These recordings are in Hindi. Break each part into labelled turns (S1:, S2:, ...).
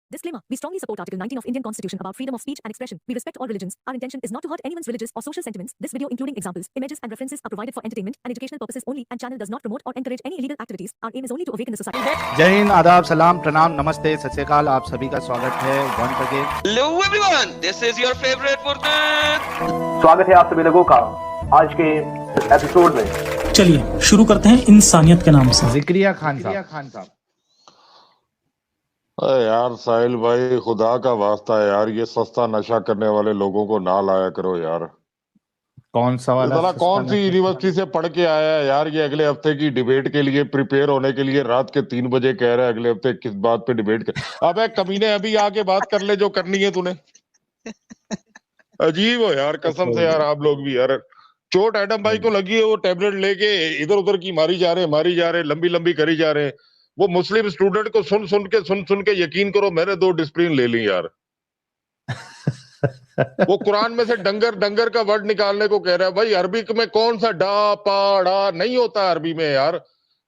S1: Disclaimer. We strongly support Article 19 of Indian Constitution about freedom of speech and expression. We respect all religions. Our intention is not to hurt anyone's religious or social sentiments. This video, including examples, images, and references, are provided for entertainment and educational purposes only, and channel does not promote or encourage any illegal activities. Our aim is only to awaken the society.
S2: जय हिंद, आदाब, सलाम, प्रणाम, नमस्ते, सत श्री अकाल। आप सभी का स्वागत है once again.
S3: Hello everyone, this is your favorite Furkan।
S4: स्वागत है आप सभी लोगों का आज के एपिसोड में।
S5: चलिए शुरू करते हैं इंसानियत के नाम से।
S2: जिक्रिया खान साहब।
S6: अरे यार साहिल भाई, खुदा का वास्ता है यार, ये सस्ता नशा करने वाले लोगों को ना लाया करो यार।
S2: कौन सा वाला?
S6: कौन सी यूनिवर्सिटी से पढ़ के आया है यार? ये अगले हफ्ते की डिबेट के लिए प्रिपेयर होने के लिए रात के 3 बजे कह रहा है अगले हफ्ते किस बात पे डिबेट कर। अबे कमीने, अभी आके बात कर ले जो करनी है तूने। अजीब हो यार, कसम से यार, आप लोग भी यार। चोट एडम भाई को लगी है, वो टेबलेट लेके इधर उधर की मारी जा रहे, लंबी लंबी करी जा रहे। वो मुस्लिम स्टूडेंट को सुन सुन के यकीन करो मैंने 2 डिस्प्लिन ले ली यार। वो कुरान में से डंगर का वर्ड निकालने को कह रहा है। भाई अरबिक में कौन सा डा पा डा नहीं होता अरबी में यार।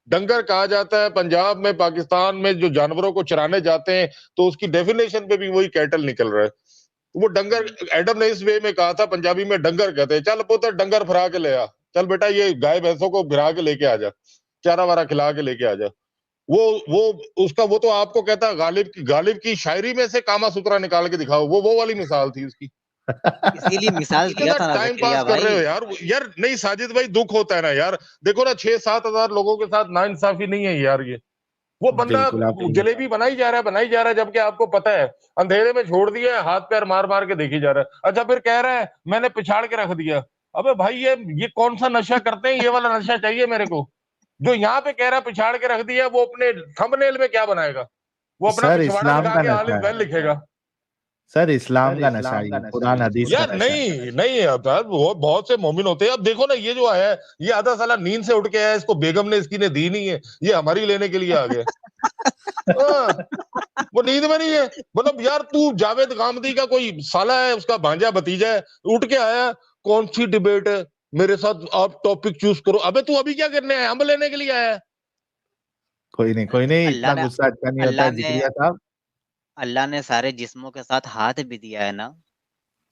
S6: डंगर कहा जाता है पंजाब में, पाकिस्तान में जो जानवरों को चराने जाते हैं तो उसकी डेफिनेशन पे भी वही कैटल निकल रहा है। वो डंगर एडम ने इस वे में कहा था, पंजाबी में डंगर कहते हैं। चल पुत्र डंगर फिरा के ले आ, चल बेटा ये गाय भैंसों को फिरा के लेके आ जा, चारा वारा खिला के लेके आ जा। वो तो आपको कहता है गालिब की शायरी में से कामा सूत्रा निकाल के दिखाओ। वो वाली मिसाल थी उसकी।
S7: इसीलिए मिसाल दिया था ना।
S6: टाइम पास कर रहे हो यार नहीं साजिद भाई, दुख होता है ना यार। देखो ना 6-7 हजार लोगों के साथ नाइंसाफी नहीं है यार। ये वो बंदा जलेबी बनाई जा रहा है जबकि आपको पता है अंधेरे में छोड़ दिया है, हाथ पैर मार मार के देखी जा रहा है। अच्छा फिर कह रहा है मैंने पिछाड़ के रख दिया। अबे भाई ये कौन सा नशा करते हैं? ये वाला नशा चाहिए मेरे को। जो यहाँ पे कह रहा है पिछाड़ के रख दिया, वो अपने थंबनेल में क्या बनाएगा? वो अपना पिछवाड़ा लगा के आलिम वेल लिखेगा।
S2: सर इस्लाम का नशा है, कुरान हदीस
S6: यार नहीं आता। वो बहुत से मोमिन होते हैं। अब देखो ना, ये जो आया है ये आधा साला नींद से उठ के आया, इसको बेगम ने इसकी ने दी नहीं है, ये हमारी लेने के लिए आ गया। वो नींद में नहीं है। मतलब यार तू जावेद गामदी का कोई साला है, उसका भांजा भतीजा है, उठ के आया कौन सी डिबेट है मेरे साथ, आप टॉपिक चूज करो। अबे तू अभी क्या करने आया? हम लेने के लिए आया है।
S2: कोई नहीं, इतना गुस्सा अच्छा नहीं होता है जिक्रिया साहब।
S7: अल्लाह ने सारे जिस्मों के साथ हाथ भी दिया है ना,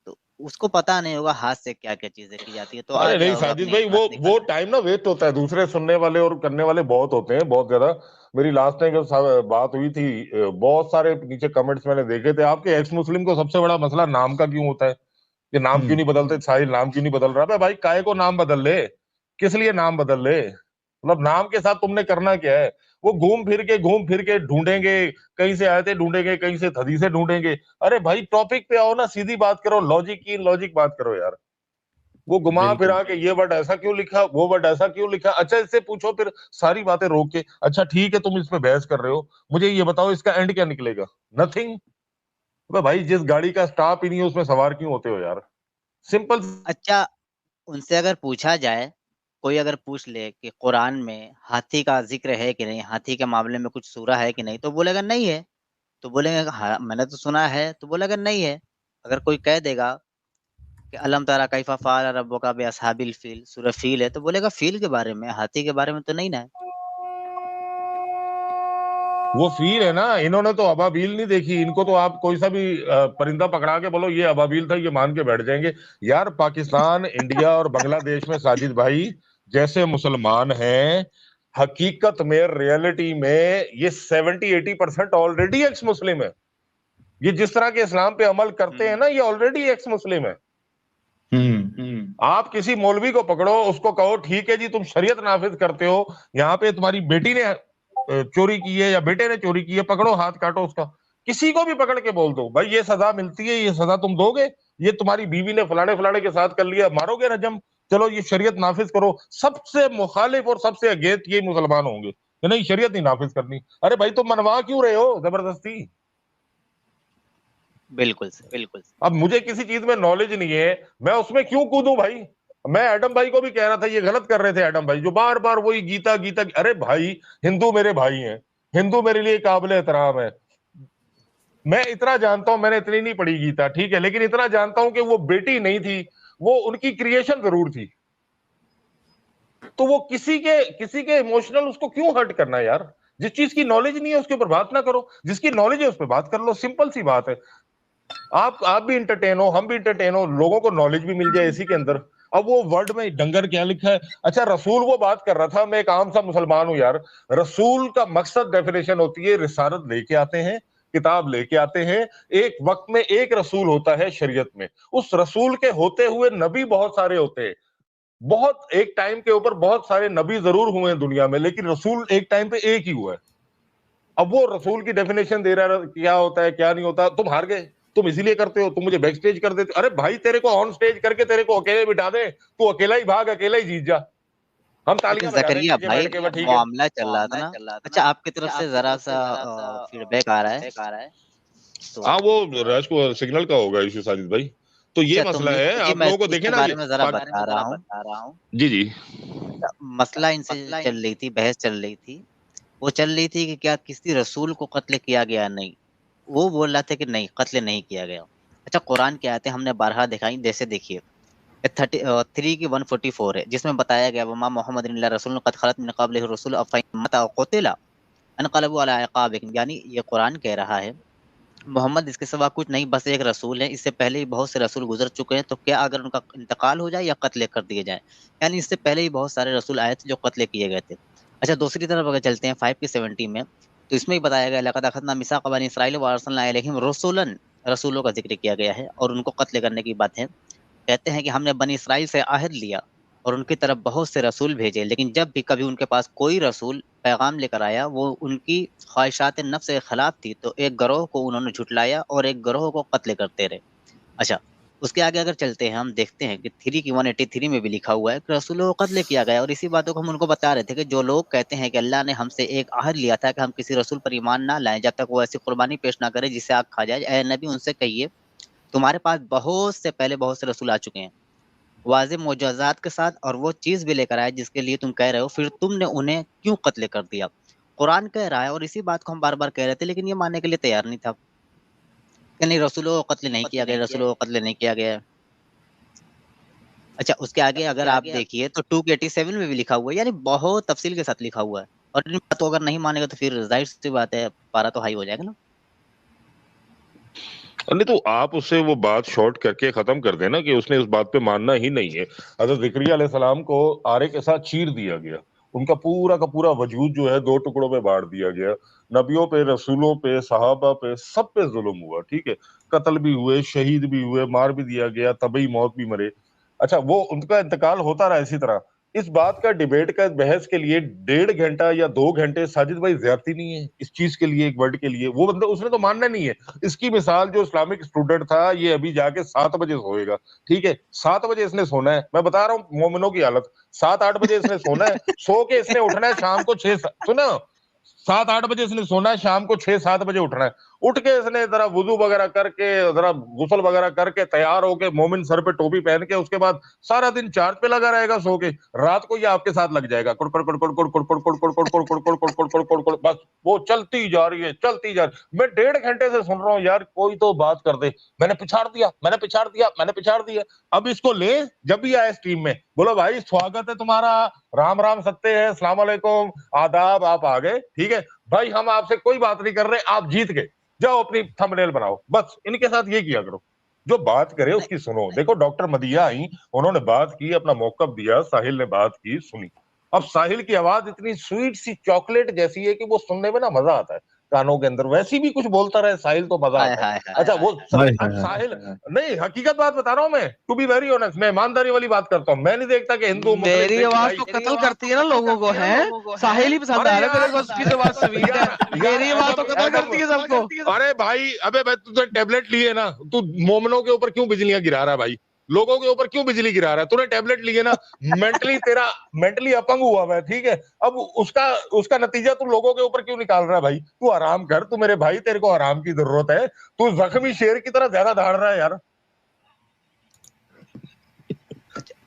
S7: तो उसको पता नहीं होगा हाथ से क्या क्या चीजें की जाती है। तो
S6: अरे नहीं साजिद भाई, वो टाइम ना वेस्ट होता है। दूसरे सुनने वाले और करने वाले बहुत होते हैं, बहुत ज्यादा। मेरी लास्ट टाइम जब बात हुई थी, बहुत सारे नीचे कमेंट्स मैंने देखे थे। आपके एक्स मुस्लिम को सबसे बड़ा मसला नाम का क्यों होता है? कि नाम क्यों नहीं बदलते? साहिल नाम क्यों नहीं बदल रहा? भाई काय को नाम बदल ले, किस लिए नाम बदल ले? मतलब नाम के साथ तुमने करना क्या है? वो घूम फिर के ढूंढेंगे, कहीं से आए थे ढूंढेंगे, कहीं से थदी से ढूंढेंगे। अरे भाई टॉपिक पे आओ ना, सीधी बात करो, लॉजिक बात करो यार। वो घुमा फिरा के ये वर्ड ऐसा क्यों लिखा, वो वर्ड ऐसा क्यों लिखा। अच्छा इससे पूछो फिर सारी बातें रोक के, अच्छा ठीक है तुम इस पे बहस कर रहे हो, मुझे ये बताओ इसका एंड क्या निकलेगा? नथिंग। भाई जिस गाड़ी का स्टॉप ही नहीं है उसमें सवार क्यों होते हो यार? सिंपल।
S7: अच्छा उनसे अगर पूछा जाए, कोई अगर पूछ ले कि कुरान में हाथी का जिक्र है कि नहीं, हाथी के मामले में कुछ सूरा है कि नहीं, तो बोलेगा नहीं है। तो बोलेंगे हाँ मैंने तो सुना है, तो बोलेगा नहीं है। अगर कोई कह देगा कि अलम तरा कैफा फ़अल रब्बुका बिअस्हाबिल फील, सूरह फील है, तो बोलेगा फील के बारे में, हाथी के बारे में तो नहीं ना है।
S6: वो फील है ना, इन्होंने तो अबाबील नहीं देखी। इनको तो आप कोई सा भी परिंदा पकड़ा के बोलो ये अबाबील था, ये मान के बैठ जाएंगे। यार पाकिस्तान, इंडिया और बांग्लादेश में साजिद भाई जैसे मुसलमान हैं, हकीकत में रियलिटी में ये 70-80% ऑलरेडी एक्स मुस्लिम है। ये जिस तरह के इस्लाम पे अमल करते हैं ना, ये ऑलरेडी एक्स मुस्लिम है। आप किसी मौलवी को पकड़ो, उसको कहो ठीक है जी तुम शरीयत नाफिज करते हो, यहाँ पे तुम्हारी बेटी ने चोरी की है या बेटे ने चोरी की है, पकड़ो हाथ काटो उसका। किसी को भी पकड़ के बोल दो भाई ये सजा मिलती है, ये सजा तुम दोगे, ये तुम्हारी बीवी ने फलाने के साथ कर लिया, मारोगे रजम, चलो ये शरीयत नाफिज करो। सबसे मुखालिफ और सबसे अगेंस्ट ये मुसलमान होंगे कि नहीं शरीयत नहीं नाफिज करनी। अरे भाई तुम मनवा क्यों रहे हो जबरदस्ती?
S7: बिल्कुल।
S6: अब मुझे किसी चीज में नॉलेज नहीं है, मैं उसमें क्यों कूदूं भाई? मैं एडम भाई को भी कह रहा था ये गलत कर रहे थे एडम भाई, जो बार बार वही गीता। अरे भाई हिंदू मेरे भाई हैं, हिंदू मेरे लिए काबिल एहतराम है। मैं इतना जानता हूं, मैंने इतनी नहीं पढ़ी गीता ठीक है, लेकिन इतना जानता हूं कि वो बेटी नहीं थी, वो उनकी क्रिएशन जरूर थी। तो वो किसी के इमोशनल उसको क्यों हर्ट करना यार? जिस चीज की नॉलेज नहीं है उसके ऊपर बात ना करो, जिसकी नॉलेज है उस पर बात कर लो, सिंपल सी बात है। आप भी इंटरटेन हो, हम भी इंटरटेन हो, लोगों को नॉलेज भी मिल जाए इसी के अंदर। अब वो वर्ड में डंगर क्या लिखा है? अच्छा रसूल वो बात कर रहा था, मैं एक आम सा मुसलमान हूं यार। रसूल का मकसद डेफिनेशन होती है, रिसालत लेके आते हैं, किताब लेके आते हैं। एक वक्त में एक रसूल होता है शरीयत में, उस रसूल के होते हुए नबी बहुत सारे होते हैं। बहुत एक टाइम के ऊपर बहुत सारे नबी जरूर हुए हैं दुनिया में, लेकिन रसूल एक टाइम पे एक ही हुआ है। अब वो रसूल की डेफिनेशन दे रहा है क्या होता है क्या नहीं होता। तुम हार गए, तुम इसीलिए करते हो, तुम मुझे बैक स्टेज कर देते। अरे भाई तेरे को ऑन स्टेज करके तेरे को अकेले बिठा दे, तू अकेला ही भाग, अकेला ही जीत जा, हम
S7: लेकिन
S6: तालियां बजा रहे हैं
S7: जकरिया
S6: नीचे
S7: भाई
S6: बैठ के, ठीक है।
S7: मामला चल रहा था ना। अच्छा आपकी तरफ से जरा सा फीडबैक आ रहा है तो
S6: हाँ वो राज को सिग्नल का होगा इशू साजिद भाई। तो ये
S7: अच्छा तो
S6: मसला है,
S7: जी
S6: आप
S7: मैं
S6: लोगों को देखे
S7: इसके
S6: ना
S7: बारे
S6: ये
S7: में जरा बता रहा हूँ।
S6: जी जी
S7: मसला इनसे चल रही थी, बहस चल रही थी। वो चल रही थी कि क्या किसी रसूल को कत्ल किया गया? नहीं, वो बोल रहा था कि नहीं कत्ल नहीं किया गया। अच्छा कुरान की आयतें हमने बारहा दिखाई, जैसे देखिए 3 की 144 है जिसमें बताया गया वमा मोहम्मद इल्ला रसूल कद खलत मिन क़ब्लिहि रुसुल अफ़इन मत अव क़ुतिला अनक़लबू अला अक़ाबिहिम। यानी ये कुरान कह रहा है मोहम्मद इसके सिवा कुछ नहीं, बस एक रसूल है, इससे पहले ही बहुत से रसूल गुजर चुके हैं, तो क्या अगर उनका इंतकाल हो जाए या कत्ल कर दिए जाए? यानी इससे पहले ही बहुत सारे रसूल आए थे जो कत्ल किए गए थे। अच्छा दूसरी तरफ अगर चलते हैं 5 की 70 में, तो इसमें ही बताया गया लक़द अख़ज़ना मिसाक़ बनी इसराइल व अरसलना इलैहिम रसूलन, रसूलों का जिक्र किया गया है और उनको कत्ल करने की बात है। कहते हैं कि हमने बनी इसराइल से आहद लिया और उनकी तरफ बहुत से रसूल भेजे, लेकिन जब भी कभी उनके पास कोई रसूल पैगाम लेकर आया वो उनकी ख्वाहिशात नफ्स के खिलाफ थी, तो एक गिरोह को उन्होंने झुटलाया और एक गिरोह को कत्ल करते रहे। अच्छा उसके आगे अगर चलते हैं हम देखते हैं कि 3 की 183 में भी लिखा हुआ है कि रसूलों को कत्ल किया गया। और इसी बातों को हम उनको बता रहे थे कि जो लोग कहते हैं कि अल्लाह ने हमसे एक आहद लिया था कि हम किसी रसूल पर ईमान ना लाएं जब तक वो ऐसी कुर्बानी पेश ना करे जिससे आग खा जाए, ए नबी उनसे कहिए तुम्हारे पास बहुत से पहले बहुत से रसूल आ चुके हैं वाज़ेह मुअज्जज़ात के साथ, और वो चीज़ भी लेकर आए जिसके लिए तुम कह रहे हो, फिर तुमने उन्हें क्यों कत्ल कर दिया? कुरान कह रहा है और इसी बात को हम बार-बार कह रहे थे, लेकिन ये मानने के लिए तैयार नहीं था कि नहीं रसूलों को कत्ल नहीं किया गया, रसूलों को कत्ल नहीं किया गया है। अच्छा उसके आगे अगर आप देखिए तो 2 के 87 में भी लिखा हुआ है, यानी बहुत तफसील के साथ लिखा हुआ है। और इन बात को अगर नहीं मानेगा तो फिर ज़ाहिर-सी बात है पारा तो हाई हो जाएगा ना।
S6: नहीं तो आप उससे वो बात शॉर्ट करके खत्म कर देना कि उसने उस बात पे मानना ही नहीं है। हज़रत ज़करिया अलैहिस्सलाम को आरे के साथ चीर दिया गया, उनका पूरा का पूरा वजूद जो है 2 टुकड़ों में बांट दिया गया। नबियों पे, रसूलों पे, सहाबा पे, सब पे जुल्म हुआ, ठीक है। कत्ल भी हुए, शहीद भी हुए, मार भी दिया गया, तबई मौत भी मरे। अच्छा वो उनका इंतकाल होता रहा इसी तरह। इस बात का डिबेट का बहस के लिए 1.5 घंटा या 2 घंटे साजिद भाई ज्यादती नहीं है इस चीज के लिए, एक वर्ड के लिए? वो बंदा उसने तो मानना नहीं है। इसकी मिसाल जो इस्लामिक स्टूडेंट था, ये अभी जाके 7 बजे सोएगा, ठीक है। 7 बजे इसने सोना है, मैं बता रहा हूँ मोमिनों की हालत। 7-8 बजे इसने सोना है, सो के इसने उठना है शाम को 6 सुनो 7-8 बजे इसने सोना है, शाम को 6-7 बजे उठना है। उठ के इसने जरा वुजू वगैरह करके, जरा गुसल वगैरह करके तैयार होके, मोमिन सर पे टोपी पहन के, उसके बाद सारा दिन चार्ज पे लगा रहेगा सो के। रात को ये आपके साथ लग जाएगा, कुड़कुड़ कुड़कुड़ कुड़कुड़ कुड़कुड़ कुड़कुड़ कुड़कुड़ कुड़कुड़ कुड़कुड़ कुड़कुड़, बस वो चलती जा रही है, चलती जा रही। मैं 1.5 घंटे से सुन रहा हूँ यार, कोई तो बात कर दे। मैंने पिछाड़ दिया, मैंने पिछाड़ दिया, मैंने पिछाड़ दिया। अब इसको ले, जब भी आए स्ट्रीम में बोलो भाई स्वागत है तुम्हारा, राम राम सत्य है, अस्सलाम वालेकुम, आदाब, आप आ गए, ठीक है भाई, हम आपसे कोई बात नहीं कर रहे, आप जीत गए, जाओ अपनी थंबनेल बनाओ। बस इनके साथ ये किया करो, जो बात करे उसकी सुनो। देखो डॉक्टर मदिया आई, उन्होंने बात की, अपना मौकफ दिया, साहिल ने बात की, सुनी। अब साहिल की आवाज इतनी स्वीट सी चॉकलेट जैसी है कि वो सुनने में ना मजा आता है कानों के अंदर। वैसी भी कुछ बोलता रहे साहिल तो मजा
S7: हाय
S6: आता है।
S7: हाय
S6: अच्छा वो
S2: हाय,
S6: अब
S2: हाय,
S6: साहिल नहीं, हकीकत बात बता रहा हूँ मैं, टू बी वेरी ऑनेस्ट, मैं ईमानदारी वाली बात करता हूँ। मैं नहीं देखता कि हिंदू मुस्लिम
S8: मेरी आवाज तो कत्ल करती है ना लोगों को, है साहिल ही पसंद आ रहा है मेरे को, उसकी तो आवाज स्वीट है, मेरी आवाज तो कत्ल करती है सबको।
S6: अरे भाई, अबे भाई तुझे टैबलेट लिए ना, तू मोमनों के ऊपर क्यों बिजलियां गिरा रहा है भाई? लोगों के ऊपर क्यों बिजली गिरा रहा है? तूने टैबलेट लिए ना, मेंटली तेरा मेंटली अपंग हुआ है, ठीक है। अब उसका नतीजा तू लोगों के ऊपर क्यों निकाल रहा है भाई? तू आराम कर, तू मेरे भाई, तेरे को आराम की जरूरत है। तू जख्मी शेर की तरह ज्यादा दहाड़ रहा है यार।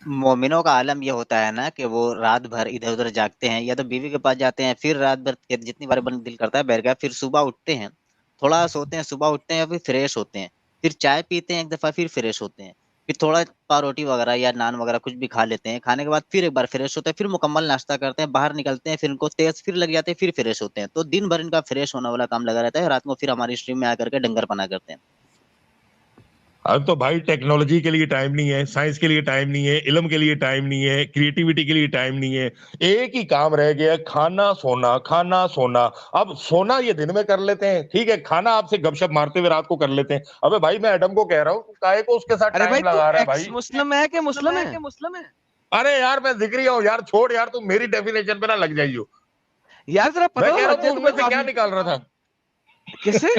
S7: मोमिनों का आलम ये होता है ना कि वो रात भर इधर उधर जागते हैं, या तो बीवी के पास जाते हैं, फिर रात भर जितनी बार दिल करता है बैठ गया, फिर सुबह उठते हैं, थोड़ा सोते हैं, सुबह उठते हैं, फिर फ्रेश होते हैं, फिर चाय पीते हैं एक दफा, फिर फ्रेश होते हैं, फिर थोड़ा पाव-रोटी वगैरह या नान वगैरह कुछ भी खा लेते हैं। खाने के बाद फिर एक बार फ्रेश होते हैं, फिर मुकम्मल नाश्ता करते हैं, बाहर निकलते हैं, फिर इनको तेज़ फिर लग जाते हैं, फिर फ्रेश होते हैं। तो दिन भर इनका फ्रेश होने वाला काम लगा रहता है, रात को फिर हमारी स्ट्रीम में आकर के डंगरपना करते हैं।
S6: अब तो भाई टेक्नोलॉजी के लिए टाइम नहीं है, साइंस के लिए टाइम नहीं है, इल्म के लिए टाइम नहीं है, क्रिएटिविटी के लिए टाइम नहीं है। एक ही काम रह गया, खाना सोना, खाना सोना। अब सोना ये दिन में कर लेते हैं, ठीक है, खाना आपसे गपशप मारते हुए रात को कर लेते हैं। अबे भाई मैं एडम को कह रहा हूँ, काहे को उसके साथ
S8: अरे भाई
S6: टाइम
S8: तू
S6: लगा रहा है
S8: एक्स
S6: भाई?
S8: मुस्लिम है कि मुस्लिम है?
S6: अरे यार मैं जिक्री हूँ यार, छोड़ यार, तू मेरी डेफिनेशन पे ना लग जाइयो।
S8: यार जरा
S6: मैं
S8: पता
S6: कह रहा
S8: तो
S6: हूँ
S8: लग
S6: उसमें
S8: जाए
S6: से क्या निकाल रहा था?
S8: किससे?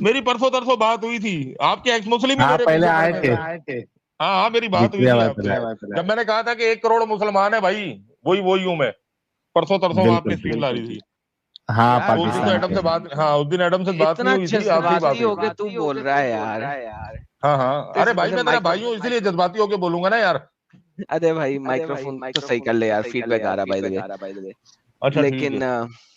S6: मेरी परसों तरसों बात हुई थी, आपके एक्स मुस्लिम ही
S2: हाँ
S6: मेरे
S2: पहले
S6: पीछे
S2: आए
S6: पड़े
S2: थे।
S6: हाँ हाँ, मेरी बात हुई
S2: जिक्रिया
S6: थी
S2: बात
S6: आपसे, जब मैंने कहा था कि 1 करोड़ मुसलमान है भाई, वही हूँ मैं। परसों तरसों आपने स्ट्रीम ला रही थी।
S2: हाँ
S8: यार
S6: उस दिन तो
S8: भाई
S6: एडम से बात, हाँ उस दिन एडम से बात नहीं
S8: इतना
S6: हुई थी, आपसे ही बात
S8: जज्बाती
S6: हुई
S8: होके
S6: थी।
S8: तू बोल रहा है यार।
S6: हाँ हाँ, अरे भाई मैं तेरा भाई हूँ, इसीलिए जज्बाती होके बोलूंगा ना यार।
S8: अरे भाई माइक्रोफोन तो सही कर ले यार, फीडबैक आ रहा बाय द वे।
S6: अच्छा ठीक
S8: लेकिन
S6: है।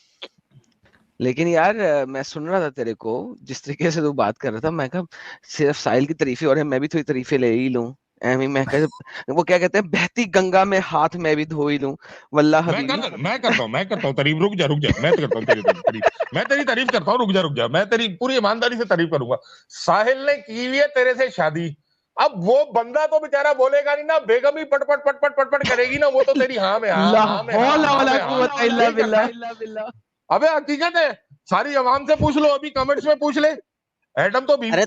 S8: लेकिन यार मैं सुन रहा था तेरे को, जिस तरीके से तू बात कर रहा था, मैं कहा सिर्फ साहिल की तारीफें और मैं भी थोड़ी तारीफें ले ही लूं। एमी मैं कहा वो क्या कहते हैं, बहती गंगा में हाथ मैं भी धो ही लूं। वल्लाह हबीबी
S6: मैं करता हूँ तारीफ, रुक जा मैं तो करता हूँ तेरी तारीफ, मैं तेरी तारीफ करता हूँ, रुक जा, मैं तेरी पूरी ईमानदारी से तारीफ करूंगा। साहिल ने की हुई है तेरे से शादी, अब वो बंदा तो बेचारा बोलेगा नहीं ना, बेगम ही पटपट करेगी ना, वो तो तेरी हाँ में हाँ,
S8: ला
S6: हाँ में
S8: हौला
S6: हाँ, हाँ
S8: वला
S6: में हाँ,
S8: कुव्वता इल्ला
S6: यही करना है।
S8: बिल्लाह।
S6: अबे हकीकत है, सारी आवाम से पूछ लो, अभी कमेंट्स में पूछ ले, एडम तो
S7: अरे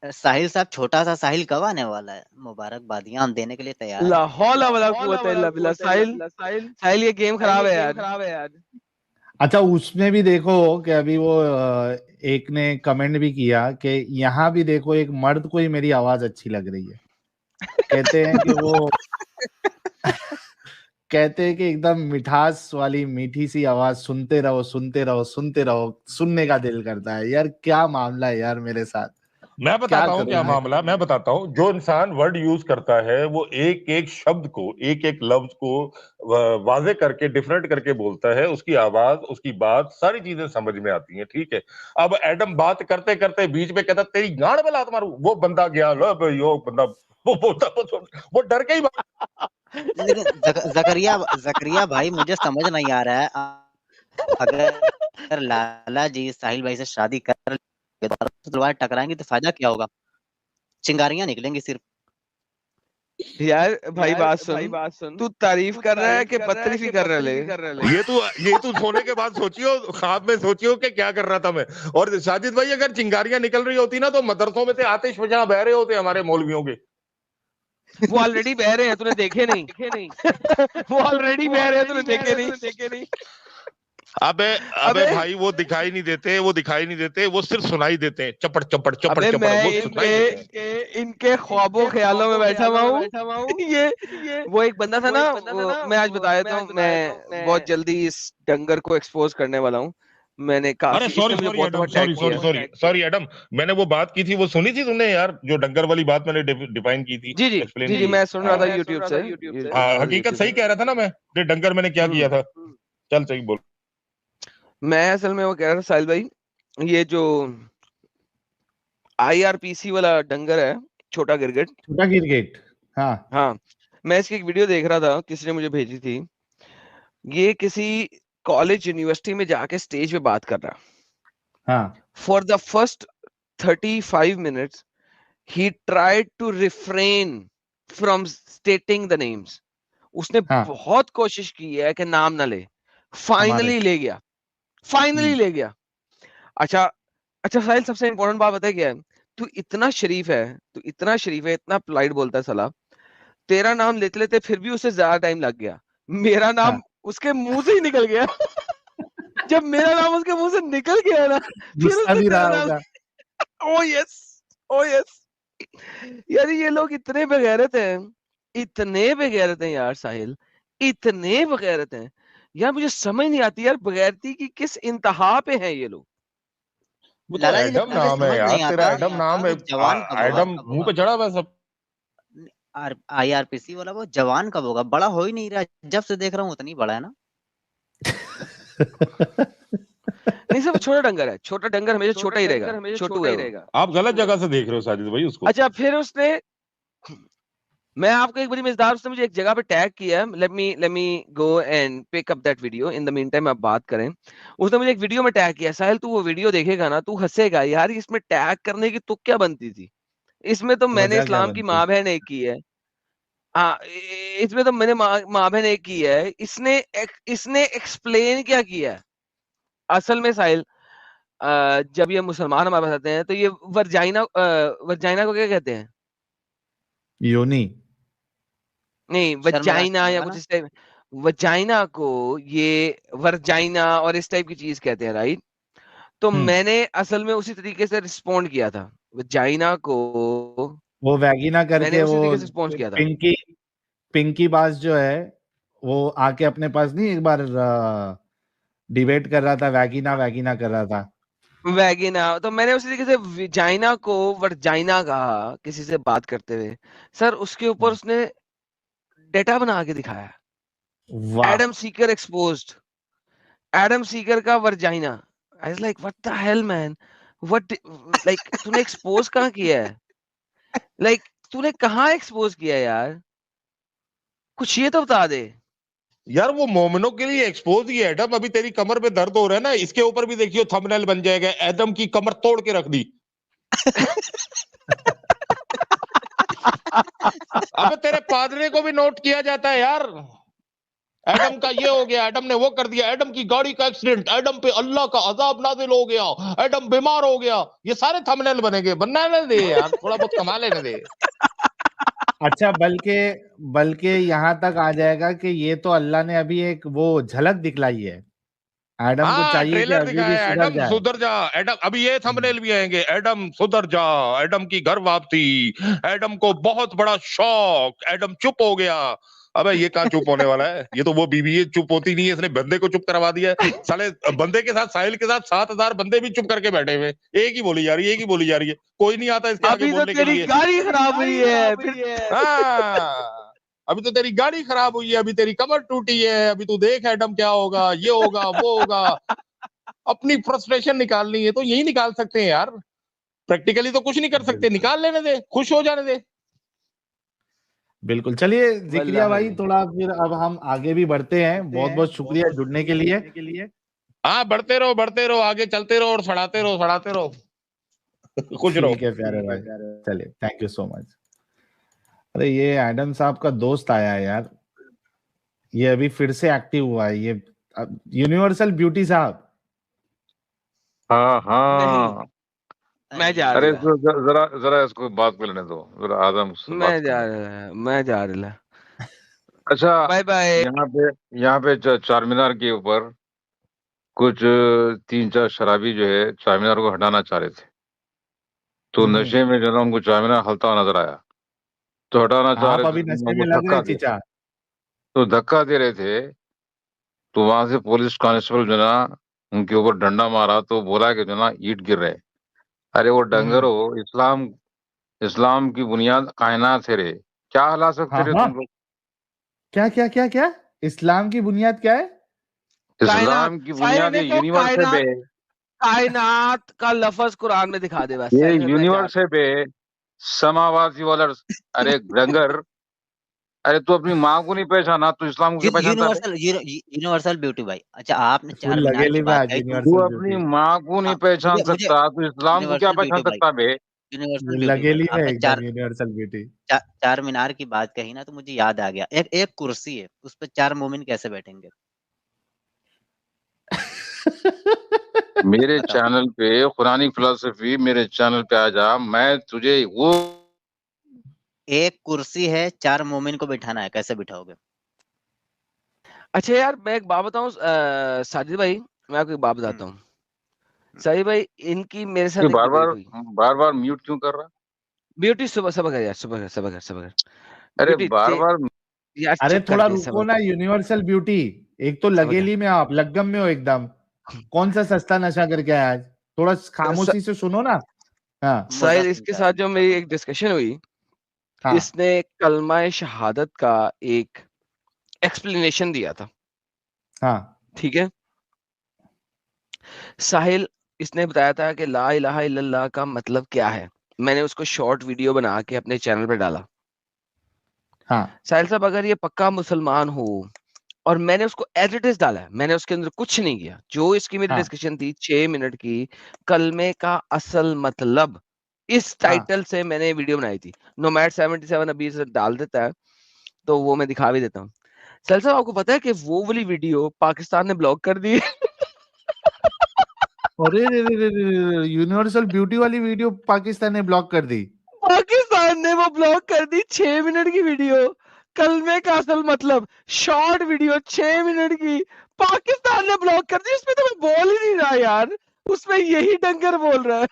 S7: साहिल साहब, छोटा सा साहिल कब आने वाला है? मुबारकबादियां हम देने के लिए तैयार
S8: ला
S7: हैं।
S8: हौला वला कुव्वता इल्ला बिल्लाह। साहिल ये गेम खराब है यार।
S2: अच्छा उसमें भी देखो कि अभी वो एक ने कमेंट भी किया कि यहाँ भी देखो एक मर्द को ही मेरी आवाज अच्छी लग रही है। कहते हैं कि वो कहते हैं कि एकदम मिठास वाली मीठी सी आवाज सुनते रहो सुनने का दिल करता है। यार क्या मामला है यार मेरे साथ,
S6: मैं बताता हूँ क्या
S2: करूं
S6: मामला, मैं बताता हूँ। जो इंसान वर्ड यूज करता है वो एक एक शब्द को, एक एक लफ्ज को वाजे करके, डिफरेंट करके बोलता है, उसकी आवाज, उसकी बात, सारी चीजें समझ में आती हैं, ठीक है। अब एडम बात करते करते बीच में कहता तेरी गांड में लात मारूं, वो बंदा गया, लो भाई यो बंदा वो बोलता, वो डर के ही
S7: लेकिन जकरिया भाई, मुझे समझ नहीं आ रहा है, अगर लाला जी साहिल भाई से शादी कर लेंगे तो तलवार टकराएंगे तो फायदा क्या होगा? चिंगारियां निकलेंगी सिर्फ।
S8: यार भाई बात सुन, तू तारीफ कर रहा है कि बदतरीफी कर रहा है?
S6: ये तू सोने के बाद सोचियो, ख्वाब में सोचियो कि क्या कर रहा था मैं। और साजिद भाई, अगर चिंगारियां निकल रही होती ना, तो मदरसों में से आतिश फजा बह रहे होते हमारे मौलवियों के।
S8: वो ऑलरेडी बह रहे हैं, तूने देखे नहीं? वो ऑलरेडी बह रहे हैं, तूने देखे नहीं?
S6: अबे भाई वो दिखाई नहीं देते, वो सिर्फ सुनाई देते हैं, चपड़ चपड़ चपड़
S8: अबे
S6: चपड़,
S8: मैं
S6: वो सुनाई देते हैं।
S8: इनके ख्वाबों ख्यालों में बैठा हुआ हूँ। ये वो एक बंदा था ना, मैं आज बता देता हूँ, मैं बहुत जल्दी इस डंगर को एक्सपोज करने वाला हूँ। मैंने
S6: अरे
S8: काफी
S6: सॉरी एडम, मैंने वो बात की थी, वो सुनी थी तुमने यार, जो डंगर वाली बात मैंने डिफाइन की थी, एक्सप्लेन
S8: जी मैं सुन रहा था यूट्यूब से।
S6: हकीकत सही कह रहा था ना मैं, ये डंगर मैंने क्या किया था। चल सही बोल।
S8: मैं असल में वो कह रहा था साहिल भाई, ये जो IRPC वाला डंगर है, छोटा गिरगिट, हाँ, मैं इसकी एक वीडियो देख रहा था, किसी ने मुझे भेजी थी। ये किसी कॉलेज यूनिवर्सिटी में जाके स्टेज पे बात कर रहा। फॉर द फर्स्ट 35 मिनट्स ही tried to refrain from stating the names. उसने बहुत कोशिश की है कि नाम ना ले, फाइनली ले गया। अच्छा साहिल, सबसे इंपॉर्टेंट बात बताया क्या है? तू इतना शरीफ है, इतना पोलाइट बोलता है साला, तेरा नाम लेते लेते फिर भी उसे ज्यादा टाइम लग गया। मेरा नाम उसके मुंह से ही निकल गया। जब मेरा नाम उसके मुंह से निकल गया ना, फिर उसने तेरा नाम ओ यस यार, ये लोग इतने बेगैरत हैं यार साहिल, इतने बेगैरत हैं यार, मुझे समझ नहीं आती यार, बेगैरती की किस इंतहा पे हैं ये लोग।
S7: लाला जी,
S6: एडम नाम है यार तेरा, एडम नाम है, एडम मुंह पे चढ़ा हुआ सब।
S7: IRPC वाला वो जवान कब होगा? बड़ा हो ही नहीं रहा, जब से देख रहा हूँ उतनी बड़ा है ना।
S8: नहीं सर वो छोटा डंगर है, छोटा डंगर हमेशा छोटा ही रहेगा, छोटू है वो।
S6: आप गलत जगह से देख रहे हो साजिद भाई उसको।
S8: अच्छा फिर उसने, मैं आपको एक बड़ी मजेदार, उसने मुझे एक जगह पे टैग किया, let me go and pick up that video, in the meantime आप बात करें। उसने मुझे एक वीडियो में टैग किया, साहिल तू वो वीडियो देखेगा ना तू हंसेगा यार, इसमें टैग करने की तुक क्या बनती थी, इसमें तो मैंने
S2: वजह क्या
S8: इस्लाम की
S2: बनती?
S8: माँ बहन एक की है। हाँ इसमें तो मैंने माँ बहन एक की है, इसने एक्सप्लेन क्या किया है असल में साहिल। जब ये मुसलमान हमारे पास आते हैं तो ये वर्जाइना को क्या कहते हैं?
S2: योनी।
S8: नहीं वजाइना या कुछ इस टाइप, वजाइना को ये वर्जाइना और इस टाइप की चीज कहते हैं, राइट? तो मैंने असल में उसी तरीके से रिस्पॉन्ड किया था वजाइना को,
S2: वो वैगिना
S8: मैंने
S2: करके
S8: उसी
S2: वो
S8: तरीके से रिस्पॉन्ड किया था।
S2: पिंकी बास जो है वो आके अपने पास नहीं एक बार डिबेट कर रहा था, वैगिना वैगिना कर रहा था।
S8: वैगिना, तो मैंने उसी तरीके से विजाइना को वर्जाइना कहा किसी से बात करते हुए, सर उसके ऊपर उसने डेटा बना के दिखाया,
S2: वाह।
S8: Adam Seeker exposed, Adam Seeker का vagina. I was like what the hell man, what, like तूने एक्सपोज कहाँ किया है, लाइक तूने कहाँ एक्सपोज किया है यार, कुछ ये तो बता दे।
S6: यार वो मोमिनों के लिए एक्सपोज ही है एडम। अभी तेरी कमर पे दर्द हो रहा है ना, इसके ऊपर भी देखियो थंबनेल बन जाएगा, एडम की कमर तोड़ के रख दी। अबे तेरे पादरी को भी नोट किया जाता है यार, एडम का ये हो गया, एडम ने वो कर दिया, एडम की गाड़ी का एक्सीडेंट, एडम पे अल्लाह का अजाब नाजिल हो गया, एडम बीमार हो गया, ये सारे थंबनेल बनेंगे। बनना दे यार, थोड़ा बहुत कमा लेने दे।
S2: अच्छा बल्कि यहाँ तक आ जाएगा कि ये तो अल्लाह ने अभी एक वो झलक दिखलाई है, एडम को चाहिए कि
S6: ट्रेलर
S2: अभी भी
S6: दिखाया,
S2: सुधर
S6: एडम
S2: जाए।
S6: सुधर जा, एडम अभी ये थंबनेल भी आएंगे, एडम सुधर जा, एडम की घर वापसी, एडम को बहुत बड़ा शौक, एडम चुप हो गया। अबे ये कहाँ चुप होने वाला है, ये तो वो बीवी है, चुप होती नहीं है, इसने बंदे को चुप करवा दिया है। साले बंदे के साथ, साहिल के साथ 7,000 बंदे भी चुप करके बैठे हुए, एक ही बोली जा रही है, एक ही बोली जा रही है, कोई नहीं आता इसके आगे
S8: अभी तो
S6: बोलने के
S8: तेरी
S6: लिए।
S8: गाड़ी खराब हुई है फिर,
S6: हाँ, अभी तो तेरी गाड़ी खराब हुई है, अभी तेरी कमर टूटी है, अभी तू देख एडम क्या होगा, ये होगा वो होगा। अपनी फ्रस्ट्रेशन निकालनी है तो यही निकाल सकते हैं यार, प्रैक्टिकली तो कुछ नहीं कर सकते, निकाल लेने दे, खुश हो जाने दे।
S2: बिल्कुल। चलिए जिक्रिया
S8: वल्लाह
S2: भाई, थोड़ा फिर अब हम आगे भी बढ़ते हैं। बहुत बहुत शुक्रिया जुड़ने के लिए।
S6: हाँ बढ़ते रहो, आगे चलते रहो और सड़ाते रहो। खुश रहो।
S2: ठीक है प्यारे भाई, चलिए थैंक यू सो मच। अरे ये एडम साहब का दोस्त आया है यार, ये अभी फिर से एक्टिव हुआ है, ये यूनिवर्सल ब्यूटी साहब।
S9: हाँ हाँ,
S8: मैं जा
S9: अरे
S8: रहा,
S9: जरा जरा इसको बात कर लेने दो, जरा आदम से बात करने दो।
S8: मैं जा रहा।
S9: अच्छा,
S8: बाय बाय।
S9: यहाँ पे चार मीनार के ऊपर कुछ 3-4 शराबी जो है चार मीनार को हटाना चाह रहे थे, तो नशे में जो ना उनको चार मीनार हलता हुआ नजर आया, तो हटाना चाह
S2: आप
S9: रहे
S2: अभी
S9: थे,
S2: नशे
S9: उनको
S2: में लग रहे
S9: धक्का दिया,
S2: चीचा।
S9: तो धक्का दे रहे थे, तो वहां से पुलिस कांस्टेबल जो ना उनके ऊपर डंडा मारा, तो बोला कि जो ना ईंट गिर रहे। अरे वो डंगर हो, इस्लाम इस्लाम की बुनियाद कायनात है रे, क्या हिला सकते रे तुम लोग?
S2: क्या क्या क्या क्या? इस्लाम की बुनियाद क्या है?
S9: इस्लाम की बुनियाद ये यूनिवर्स है बे,
S8: कायनात का लफ्ज कुरान में दिखा दे बस।
S9: ये यूनिवर्स है बे, समावासी वाला। अरे डंगर, अरे तू अपनी माँ को नहीं पहचाना, तू इस्लाम को क्या पहचानता है?
S7: यूनिवर्सल ब्यूटी भाई। अच्छा आपने
S2: फुल
S7: चार मीनार
S2: लगेली
S7: की
S2: में
S7: बात
S2: आज
S7: कही,
S9: तू
S2: यूनिवर्सल
S9: अपनी
S2: ब्यूटी।
S9: माँ को नहीं पहचान
S7: मुझे
S9: सकता, तू इस्लाम को क्या
S7: यूनिवर्सल
S9: पहचान
S7: ब्यूटी
S9: सकता बे?
S7: यूनिवर्सल ब्यूटी भाई,
S2: लगेली में
S7: आपने
S2: एकदम यूनिवर्सल ब्यूटी।
S7: चार मीनार की बात कही ना, तो मुझे याद आ गया, एक कुर्सी है, उस पर 4 मोमिन कैसे बैठेंगे?
S9: मेरे
S7: बताओ।
S9: चैनल पे कुरानी फिलोसफी, मेरे चैनल पे आ जा, मैं तुझे वो
S7: एक कुर्सी है, 4 मोमिन को बिठाना है, कैसे बिठाओगे?
S8: अच्छा यार मैं एक बात बताऊं साजिद भाई, मैं आपको एक बात बताता हूँ साजिद भाई, इनकी मेरे साथ
S9: क्यों
S8: एक
S9: बार
S8: डिबेट हुई।
S9: बार म्यूट क्यों कर रहा?
S8: ब्यूटी सुबह सुबह कर यार, सुबह कर
S9: अरे
S8: ब्यूटी
S9: बार बार
S8: यार
S2: अरे
S8: चुप कर
S2: थोड़ा
S8: दे,
S2: रुको ना यूनिवर्सल ब्यूटी। एक तो
S8: समझ
S2: लगेली में आप लगम में हो एकदम, कौन सा सस्ता नशा करके आया आज? थोड़ा खामोशी से सुनो ना। हाँ
S8: साहिल इसके साथ जो मेरी एक डिस्कशन हुई,
S2: हाँ
S8: इसने कलमा शहादत का एक एक्सप्लेनेशन दिया था,
S2: हाँ
S8: ठीक है? साहिल, इसने बताया था कि ला इलाहा इल्लल्लाह का मतलब क्या है। मैंने उसको शॉर्ट वीडियो बना के अपने चैनल पे डाला।
S2: हाँ
S8: साहिल साहब, अगर ये पक्का मुसलमान हो और मैंने उसको एज इट इज डाला है, मैंने उसके अंदर कुछ नहीं किया, जो इसकी मेरी
S2: हाँ
S8: डिस्कशन थी 6 मिनट की, कलमे का असल मतलब, इस
S2: हाँ
S8: टाइटल से मैंने वीडियो बनाई थी। नोमैड 77 अभी इसे डाल देता है तो वो मैं दिखा भी देता हूँ। साहिल साहब, आपको पता है कि वो वाली वीडियो पाकिस्तान ने ब्लॉक कर दी है?
S2: अरे रे रे रे रे, यूनिवर्सल ब्यूटी वाली वीडियो पाकिस्तान ने ब्लॉक कर दी।
S8: पाकिस्तान ने वो ब्लॉक कर दी, 6 मिनट की वीडियो, कलमे का असल मतलब, शॉर्ट वीडियो 6 मिनट की, पाकिस्तान ने ब्लॉक कर दी। उसमें तो मैं बोल ही नहीं रहा यार, उसमें यही डंगर बोल रहा है।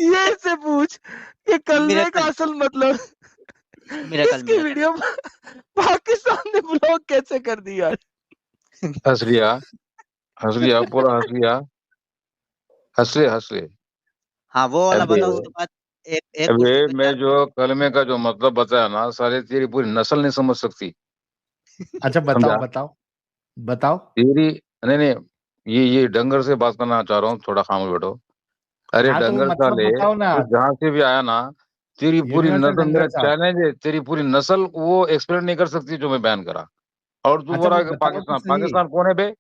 S8: ये से पूछ कि कलमे का असल मतलब, इसकी वीडियो पाकिस्तान ने ब्लॉक कैसे कर दी यार?
S9: हंस लिया पूरा हंस ले।
S7: हाँ वो वाला
S9: अबे
S7: बताओ, उसके बाद एक
S9: अबे
S7: कुर्सी पे
S9: मैं
S7: 4
S9: जो कलमे का जो मतलब बताया ना, साले तेरी पूरी नस्ल नहीं समझ सकती।
S2: अच्छा बताओ
S9: समझा?
S2: बताओ बताओ।
S9: तेरी नहीं, ये डंगर से बात करना चाह रहा हूँ, थोड़ा खामोश बैठो। अरे
S2: हाँ तो वो
S9: डंगर
S2: मतलब
S9: साले,
S2: बताओ ना,
S9: तू जहां से भी आया ना, तेरी पूरी
S2: यूनिवर्सल
S9: नस्ल,
S2: डंगर
S9: मेरा
S2: साहब।
S9: चैलेंज है, तेरी पूरी नस्ल वो एक्सप्लेन नहीं कर सकती जो मैं बयान करा। और तू
S2: अच्छा
S9: बोला
S2: वो
S9: कि
S2: बताओ तो
S9: पाकिस्तान,
S2: सही।
S9: कौन है बे?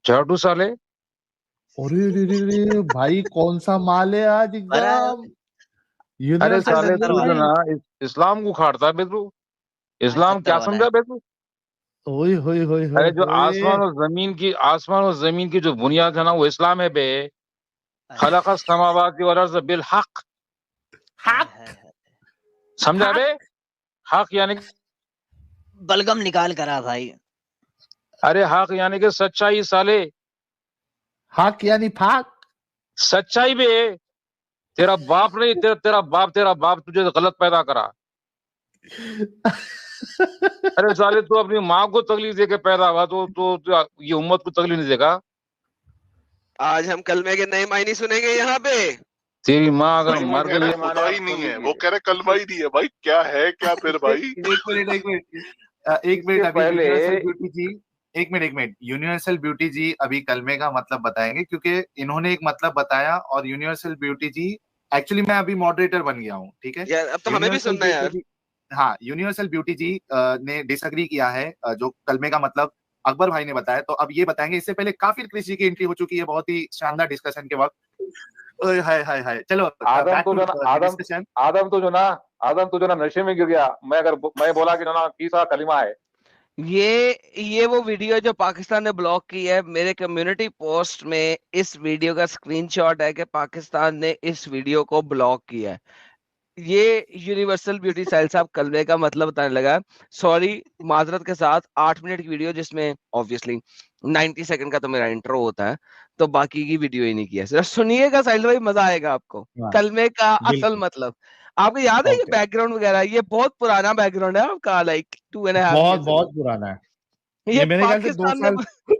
S9: झाटू साले।
S2: अरे रे रे रे, भाई कौन सा माल है आज
S7: भरा है
S2: एकदम,
S9: अरे
S2: यूनिवर्सल
S9: साले
S2: डंगर
S9: तू जो
S2: भाई।
S9: ना इस्लाम को उखाड़ता है बे तू। इस्लाम
S7: 75
S9: क्या
S7: वाला है।
S9: समझा बे तू?
S2: ओए होए होए होए
S9: अरे जो
S2: होए।
S9: आसमान और जमीन की जो बुनियाद है ना, वो इस्लाम है बे। खलक़स समावाति वल अर्ज़ बिल हक।
S2: हक
S9: समझा बे?
S2: हक।
S9: हक यानी,
S7: बलगम निकाल करा भाई।
S9: अरे हक यानी कि सच्चाई साले।
S2: हक यानी फाक।
S9: सच्चाई बे। तेरा बाप नहीं, तेरा बाप तुझे गलत पैदा करा। अरे साले तू अपनी माँ को तकलीफ दे के पैदा हुआ, तो ये उम्मत को तकलीफ नहीं देगा?
S8: आज हम कलमे के नए मायने सुनेंगे यहाँ पे।
S9: तेरी माँ अगर
S10: भाई वो
S9: मर
S10: कह रहे
S9: गई,
S10: खुदा ही नहीं है, वो कह रहे कलमा ही नहीं है। भाई क्या है क्या फिर भाई?
S4: एक मिनट एक मिनट एक
S9: इसके
S4: मिनट अभी
S9: पहले
S4: यूनिवर्सल ब्यूटी जी, एक मिनट यूनिवर्सल ब्यूटी जी अभी कलमे का मतलब बताएंगे, क्योंकि इन्होंने एक मतलब बताया और यूनिवर्सल ब्यूटी जी, एक्चुअली मैं अभी मॉडरेटर बन गया हूँ, ठीक है।
S8: यार अब तो हमें भी
S4: यूनिवर्सल
S8: सुनना है यार।
S4: ब्यूटी जी, हाँ यूनिवर्सल ब्यूटी जी ने डिसएग्री किया है, जो कलमे का मतलब अकबर भाई ने बताया, तो अब ये बताएंगे। इससे पहले काफी कृषि की एंट्री हो चुकी है, बहुत ही शानदार डिस्कशन के वक्त। ओए हाय हाय हाय, चलो
S6: आदम
S4: बैक
S6: तो
S4: टू
S6: जो ना
S4: डिस्कशन।
S6: आदम तो जो ना नशे में गिर गया। मैं बोला कि जो ना तीसरा कलिमा है।
S8: ये वो वीडियो जो पाकिस्तान ने ब्लॉक की है, मेरे कम्युनिटी पोस्ट में इस वीडियो का स्क्रीनशॉट है कि पाकिस्तान ने इस वीडियो को ब्लॉक किया है। ये यूनिवर्सल ब्यूटी साहिल साहब कलमे का मतलब बताने लगा। सॉरी, माजरत के साथ 8 मिनट की वीडियो जिसमें ऑब्वियसली 90 सेकंड का तो मेरा इंट्रो होता है, तो बाकी की वीडियो ही नहीं किया। सिर्फ सुनिएगा साहिल भाई, मजा आएगा आपको।
S2: हाँ
S8: कलमे का असल
S2: बिल्कुल।
S8: मतलब आपको याद है? ये
S2: ओके,
S8: बैकग्राउंड वगैरह, ये बहुत पुराना बैकग्राउंड है आपका, लाइक 2.5
S2: बहुत
S8: years ago।
S2: बहुत पुराना है।
S8: ये
S2: ये मेरे ख्याल से
S8: पाकिस्तान ने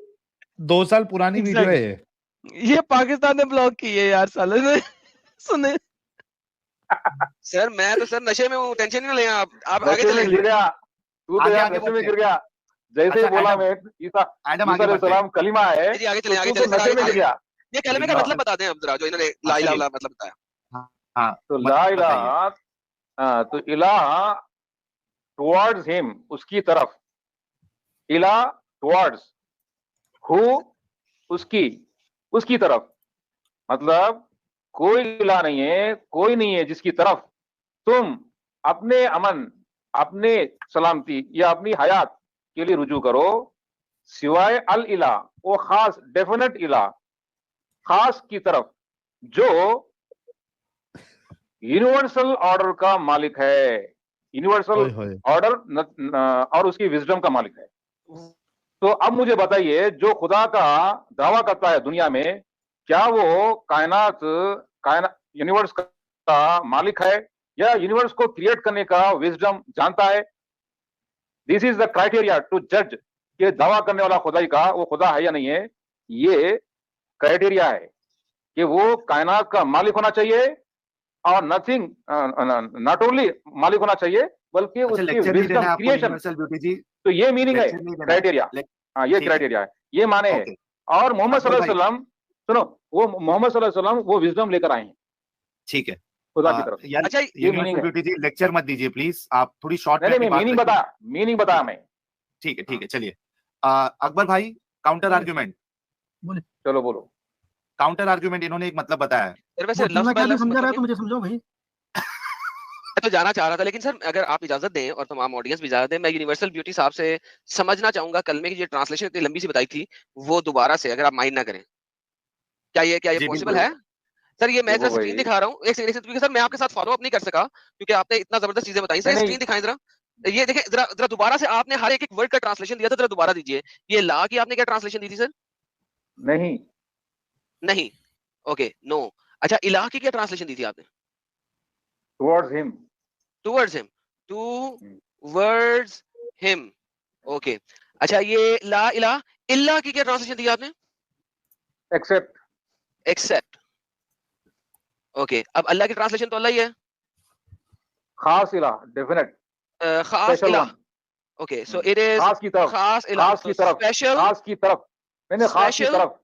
S2: 2 साल पुरानी वीडियो है
S8: एग्जैक्ट,
S2: ये।
S8: ये पाकिस्तान ने ब्लॉक की है यार साले ने। सुने सर, मैं तो सर नशे में हूँ, टेंशन नहीं लें आप आगे
S6: नशे में
S8: चलें।
S6: गिर गया तू, तो
S4: आगे
S6: यार
S4: आगे
S6: नशे में
S4: बढ़ते
S6: गिर
S4: हैं।
S6: गया। जैसे ही
S4: अच्छा
S6: बोला
S4: एडम,
S6: मैं ईसा
S4: एडम
S6: ईसा
S4: आगे बढ़ते हैं।
S6: अलैहिस्सलाम कलिमा है,
S8: जी आगे
S6: तो
S8: चलें, आगे
S6: तू
S8: चलें
S6: तो
S8: सर,
S6: नशे
S8: आगे
S6: में गिर
S8: आगे।
S6: गया।
S8: ये कलमे का
S4: हाँ
S8: मतलब बता दें अब जरा, जो इन्होंने ला
S4: चलिए,
S8: इलाहा मतलब बताया।
S4: हाँ हाँ
S6: तो ला
S4: बताइए।
S6: इलाहा, तो इलाहा टुवर्ड्स हिम, उसकी तरफ। इला टुवर्ड्स, हु उसकी, उसकी तरफ। मतलब कोई इला नहीं है, कोई नहीं है जिसकी तरफ तुम अपने अमन, अपने सलामती या अपनी हयात के लिए रुजू करो, सिवाय अल इला, वो खास डेफिनेट इला, खास की तरफ, जो यूनिवर्सल ऑर्डर का मालिक है। यूनिवर्सल
S2: ओए होए।
S6: ऑर्डर और उसकी विजडम का मालिक है। तो अब मुझे बताइए, जो खुदा का दावा करता है दुनिया में, क्या वो कायनात यूनिवर्स का मालिक है, या यूनिवर्स को क्रिएट करने का विजडम जानता है? This is the criteria to जज कि दावा करने वाला खुदाई का वो खुदा है या नहीं है। ये क्राइटेरिया है कि वो कायनात का मालिक होना चाहिए, और नॉट ओनली मालिक होना चाहिए, बल्कि
S4: अच्छा
S6: उसकी
S4: लेक्चर नहीं देना
S6: विजडम,
S4: है आपको
S6: क्रिएशन।
S4: यूनिवर्सल ब्यूटी जी,
S11: तो ये मीनिंग है,
S4: लेक्चर नहीं देना है।
S11: क्राइटेरिया। हाँ, ये
S4: ठीक है।
S11: क्राइटेरिया है, ये माने है।
S4: ओके।
S11: और मोहम्मद
S4: अकबर
S11: सल्लल्लाहु
S4: भाई,
S11: अलैहि वसल्लम, सुनो, वो मोहम्मद सल्लल्लाहु अलैहि वसल्लम वो विजडम लेकर आए हैं
S4: ठीक है।
S11: खुदा की तरफ।
S4: यार
S8: अच्छा,
S11: ये मीनिंग
S4: यूनिवर्सल
S11: है।
S4: ब्यूटी जी लेक्चर मत दीजिए प्लीज, आप थोड़ी शॉर्ट में
S11: नहीं
S4: अपनी
S11: नहीं,
S4: बात
S11: मीनिंग
S4: रखिए।
S11: बताया, मीनिंग बताया मैं।
S4: ठीक है ठीक है, चलिए। अकबर भाई, काउंटर आर्ग्यूमेंट।
S11: चलो बोलो।
S4: काउंटर आर्ग्यूमेंट इन्होंने एक मतलब बताया है।
S8: सर वैसे लफ्ज बाय लफ्ज समझा रहा है तो मुझे समझाओ भाई। मैं तो जाना चाह रहा था, लेकिन सर अगर आप इजाजत दें और तमाम ऑडियंस भी इजाजत दें, मैं यूनिवर्सल ब्यूटी साहब से समझना चाहूंगा कलमे की जो ट्रांसलेशन इतनी लंबी सी बताई थी वो दोबारा से, अगर आप माइंड ना करें। क्या ये
S4: जी
S8: पॉसिबल
S4: बिल्कुल।
S8: है? सर ये मैं
S11: देखो
S8: जरा स्क्रीन
S11: भाई,
S8: दिखा रहा हूँ, एक सेकंड क्योंकि सर मैं आपके साथ फॉलो अप नहीं कर सका क्योंकि आपने इतना जबरदस्त चीजें बताई। सर
S11: नहीं
S8: ये
S11: नहीं
S8: स्क्रीन दिखाएं जरा, ये देखें जरा जरा दोबारा से, आपने हर एक वर्ड का ट्रांसलेशन दिया था, जरा दोबारा दीजिए। ये ला की आपने क्या ट्रांसलेशन दी थी सर?
S11: नहीं
S8: नहीं, ओके, नो। अच्छा, इलाह की क्या ट्रांसलेशन दी थी आपने?
S11: Towards him.
S8: Towards him, towards him, okay. अच्छा, ये ला इलाह इल्ला की क्या ट्रांसलेशन दी आपने?
S11: एक्सेप्ट।
S8: Except, okay. अब अल्लाह की ट्रांसलेशन तो अल्लाह ही है।
S11: खास इलाह, डेफिनेट,
S8: खास
S11: स्पेशल
S8: इलाह,
S11: one.
S8: Okay, so it is
S11: खास की तरफ,
S8: खास इलाह,
S11: खास की तरफ,
S8: स्पेशल,
S11: खास की तरफ, नहीं खास की
S8: स्पेशल।
S11: तरफ।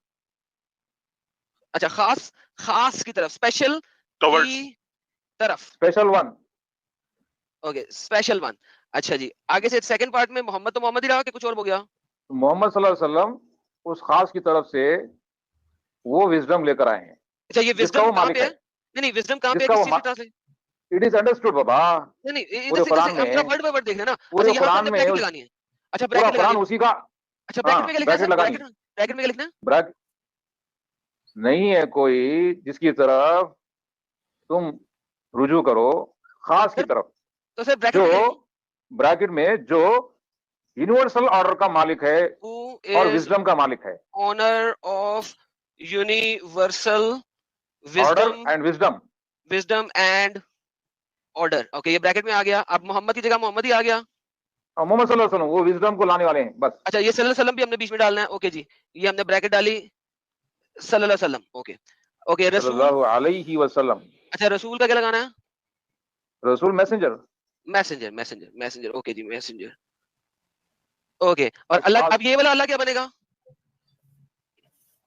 S8: अच्छा, खास, खास की तरफ, स्पेशल
S10: टुवर्ड्स
S8: की तरफ,
S11: special one.
S8: Okay, special one. अच्छा जी, आगे से सेकंड पार्ट में मोहम्मद तो मोहम्मद ही रहा कि कुछ और हो गया?
S11: मोहम्मद सल्लल्लाहु अलैहि वसल्लम उस खास की तरफ से वो विजडम लेकर आए हैं
S8: अच्छा, ये
S11: जिसका
S8: विजडम
S11: वो
S8: कहाँ
S11: मालिक
S8: पे है?
S11: है,
S8: नहीं नहीं, विजडम कहाँ पे है,
S11: जिसका
S8: किस
S11: वो
S8: चीज की ट्रांसलेशन?
S11: इट इज अंडरस्टूड बाबा।
S8: नहीं नहीं,
S11: पूरे
S8: जैसे
S11: कुरान
S8: जैसे हम जरा
S11: में,
S8: वर्ड बाय वर्ड देख लेना। अच्छा,
S11: पूरे
S8: यहाँ पे
S11: कुरान
S8: हमने
S11: में
S8: ब्रैकेट लगानी है। अच्छा,
S11: पूरा
S8: ब्रैकेट
S11: कुरान
S8: लगानी है।
S11: उसी का।
S8: अच्छा, ब्रैकेट में क्या लिखना है
S11: ब्रैकेट
S8: सर?
S11: लगानी,
S8: ब्रैकेट में क्या लिखना है?
S11: ब्रैकेट नहीं है कोई जिसकी तरफ तुम रुजू करो, खास की
S8: सर
S11: तरफ,
S8: तो सर ब्रैकेट
S11: जो
S8: में क्या लिखूं?
S11: ब्रैकेट में जो यूनिवर्सल ऑर्डर का मालिक है
S8: Who
S11: और
S8: is
S11: विजडम का मालिक है।
S8: owner of universal
S11: order
S8: wisdom,
S11: and wisdom.
S8: wisdom and order, okay, ये ब्रैकेट में आ गया। अब मोहम्मद की जगह मोहम्मद ही आ गया।
S11: और मोहम्मद सल्लल्लाहु अलैहि वसल्लम वो विजडम को लाने वाले हैं बस।
S8: अच्छा, ये सल्लल्लाहु अलैहि वसल्लम भी हमने बीच में डालना है, ओके जी। ये हमने ब्रैकेट डाली, सल्लल्लाहु अलैहि वसल्लम, ओके ओके। रसूल,
S11: सल्लल्लाहु अलैहि वसल्लम।
S8: अच्छा, रसूल का क्या लगाना है?
S11: रसूल messenger.
S8: Messenger, messenger, messenger, okay जी, मैसेंजर, ओके। और
S11: उस
S8: अल्लाह,
S11: खास,
S8: अब ये वाला अल्लाह क्या बनेगा?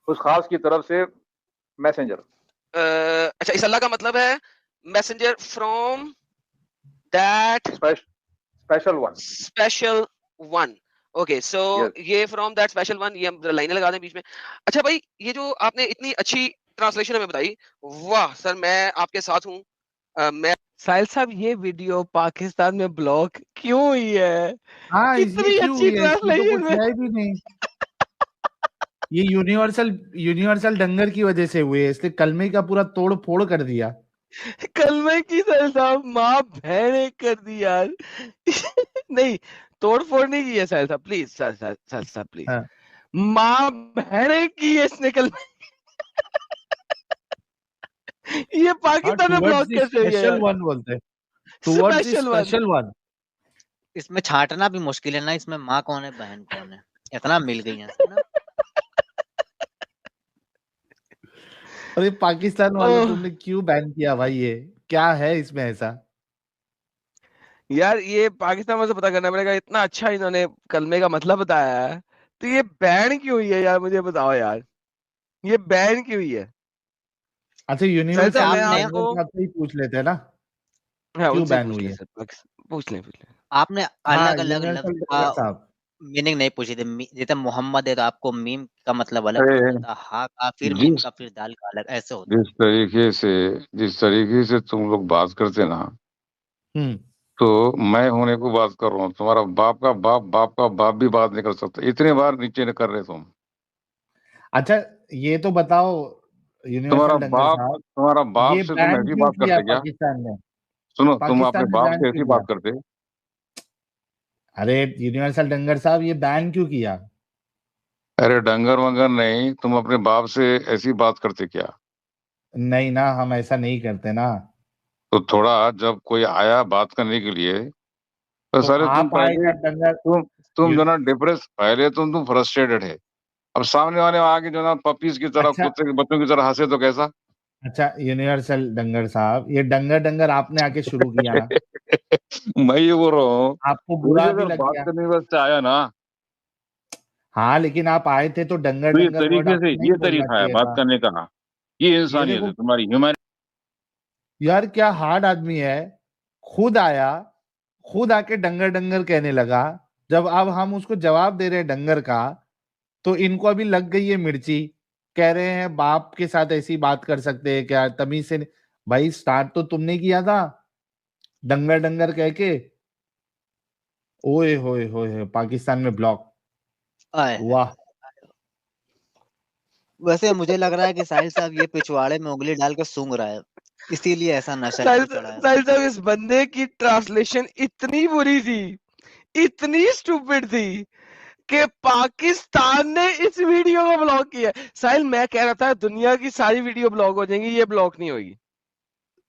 S11: उस खास की तरफ से मैसेंजर।
S8: अच्छा, इस अल्लाह का मतलब है messenger from that
S11: special one,
S8: special one, okay. So
S11: yes.
S8: ये फ्रॉम दैट स्पेशल वन, ये हम लाइनें लगा दें बीच में। अच्छा भाई, ये जो आपने इतनी अच्छी ट्रांसलेशन हमें बताई, वाह सर, मैं आपके साथ हूँ। मैं
S12: साहिल साहब, ये वीडियो पाकिस्तान में ब्लॉक क्यों हुई है?
S2: हाँ, ये
S12: कितनी
S2: क्यों
S12: अच्छी
S2: हुई है? इसमें तो
S12: ट्रांसलेशन
S2: कुछ
S12: में।
S2: है भी नहीं। ये यूनिवर्सल डंगर की वजह से हुए, इसलिए कलमे का पूरा तोड़ फोड़ कर दिया।
S12: कलमे की साहिल साहब माँ बहने कर दी यार। नहीं, तोड़ फोड़ नहीं की है साहिल साहब, प्लीज साहिल साहब प्लीज।
S2: हाँ।
S12: माँ बहने की है इसने कलमे। ये पाकिस्तान में ब्लॉक कैसे हुई है
S2: स्पेशल
S12: यार?
S2: वन बोलते हैं, टुवर्ड्स द स्पेशल वन।
S7: इसमें छांटना भी मुश्किल है ना, इसमें माँ कौन है बहन कौन है, इतना मिल गई है इसमें ना।
S2: अरे पाकिस्तान वालों, तुमने क्यों बैन किया भाई? ये क्या है इसमें ऐसा?
S12: यार ये पाकिस्तान में से पता करना पड़ेगा, इतना अच्छा इन्होंने कलमे का मतलब बताया है, तो ये बैन क्यों हुई है यार? मुझे बताओ यार, ये बैन क्यों हुई है?
S2: अच्छा, यूनिवर्सल
S12: मैं
S2: डंगर
S12: आपको
S2: साहब से ही पूछ लेते हैं ना,
S12: हाँ,
S2: क्यों
S12: उनसे
S2: बैन
S12: पूछ
S2: हुई
S12: लें
S2: है?
S12: सर, पूछ लें।
S7: आपने
S2: हाँ,
S7: अलग अलग
S2: यूनिवर्सल
S7: लफ्ज
S2: डंगर
S7: का
S2: साहब।
S7: मीनिंग नहीं पूछी थी। जैसे मोहम्मद है तो आपको मीम का मतलब अलग
S9: अरे
S7: पता था, हा का फिर मीम
S9: जिस
S7: का फिर दाल का अलग, ऐसे होता है।
S9: जिस तरीके से तुम लोग बात करते ना,
S2: हम्म।
S9: तो मैं होने को बात कर रहा हूँ, तुम्हारा बाप का बाप भी बात नहीं कर सकता, इतने बार नीचे कर रहे तुम।
S2: अच्छा, ये तो बताओ यूनिवर्सल डंगर साहब,
S9: तुम्हारा बाप
S2: ये
S9: से तुम
S2: बैन
S9: ऐसी
S2: क्यों
S9: बात
S2: किया
S9: करते क्या?
S2: पाकिस्तान में?
S9: सुनो, तुम अपने
S2: पाकिस्तान में
S9: बाप
S2: बैन
S9: से
S2: क्यों
S9: ऐसी
S2: किया?
S9: बात करते?
S2: अरे यूनिवर्सल डंगर साहब, ये बैन क्यों किया?
S9: अरे डंगर वंगर नहीं, तुम अपने बाप से ऐसी बात करते क्या?
S2: नहीं ना, हम ऐसा नहीं करते ना।
S9: तो थोड़ा जब कोई आया बात करने के लिए, तो
S2: तो
S9: साले तुम
S2: आप
S9: पहले
S2: आएगा डंगर
S9: तुम जो ना डिप्रेस, पहले तुम फ्रस्ट्रेटेड है, अब सामने वाले आके जो ना पपीज की तरह,
S2: अच्छा
S9: कुत्ते के बच्चों की तरह हंसे तो कैसा?
S2: अच्छा, यूनिवर्सल डंगर साहब, ये डंगर आपने आके शुरू किया ना।
S9: मैं ये बोल रहा हूँ,
S2: आपको
S9: वो
S2: बुरा
S9: जो
S2: भी
S9: अगर
S2: लग
S9: बात
S2: गया।
S9: करने वास्ते आया ना,
S2: हाँ, लेकिन आप आए थे तो डंगर
S9: तो ये
S2: डंगर वर्ड
S9: तरीके से,
S2: आपको नहीं
S9: ये
S2: बोलना
S9: तरीका है
S2: चाहिए
S9: बात
S2: था।
S9: करने का, ये
S2: ये
S9: इंसानियत
S2: देखो
S9: है तुम्हारी, ह्यूमैनिटी।
S2: यार, क्या हार्ड आदमी है। खुद आया, खुद आके डंगर डंगर कहने लगा। जब अब हम उसको जवाब दे रहे हैं डंगर का, तो इनको अभी लग गई है मिर्ची। कह रहे हैं बाप के साथ ऐसी बात कर सकते हैं क्या, तमीज से भाई स्टार्ट तो तुमने किया था डंगर डंगर कह के। ओए होए होए, पाकिस्तान में ब्लॉक।
S7: आए हाय
S2: वाह।
S7: वैसे मुझे लग रहा है कि साहिल साहब ये पिछवाड़े में उंगली डाल के सूंघ रहा है, इसीलिए ऐसा नशा
S12: साहिल
S7: इसको चढ़ा है।
S12: साहिल साहब, इस बंदे की ट्रांसलेशन इतनी बुरी थी, इतनी स्टूपिड थी कि पाकिस्तान ने इस वीडियो को ब्लॉक किया। साहिल, मैं कह रहा था दुनिया की सारी वीडियो ब्लॉक हो जाएंगी, ये ब्लॉक नहीं होगी,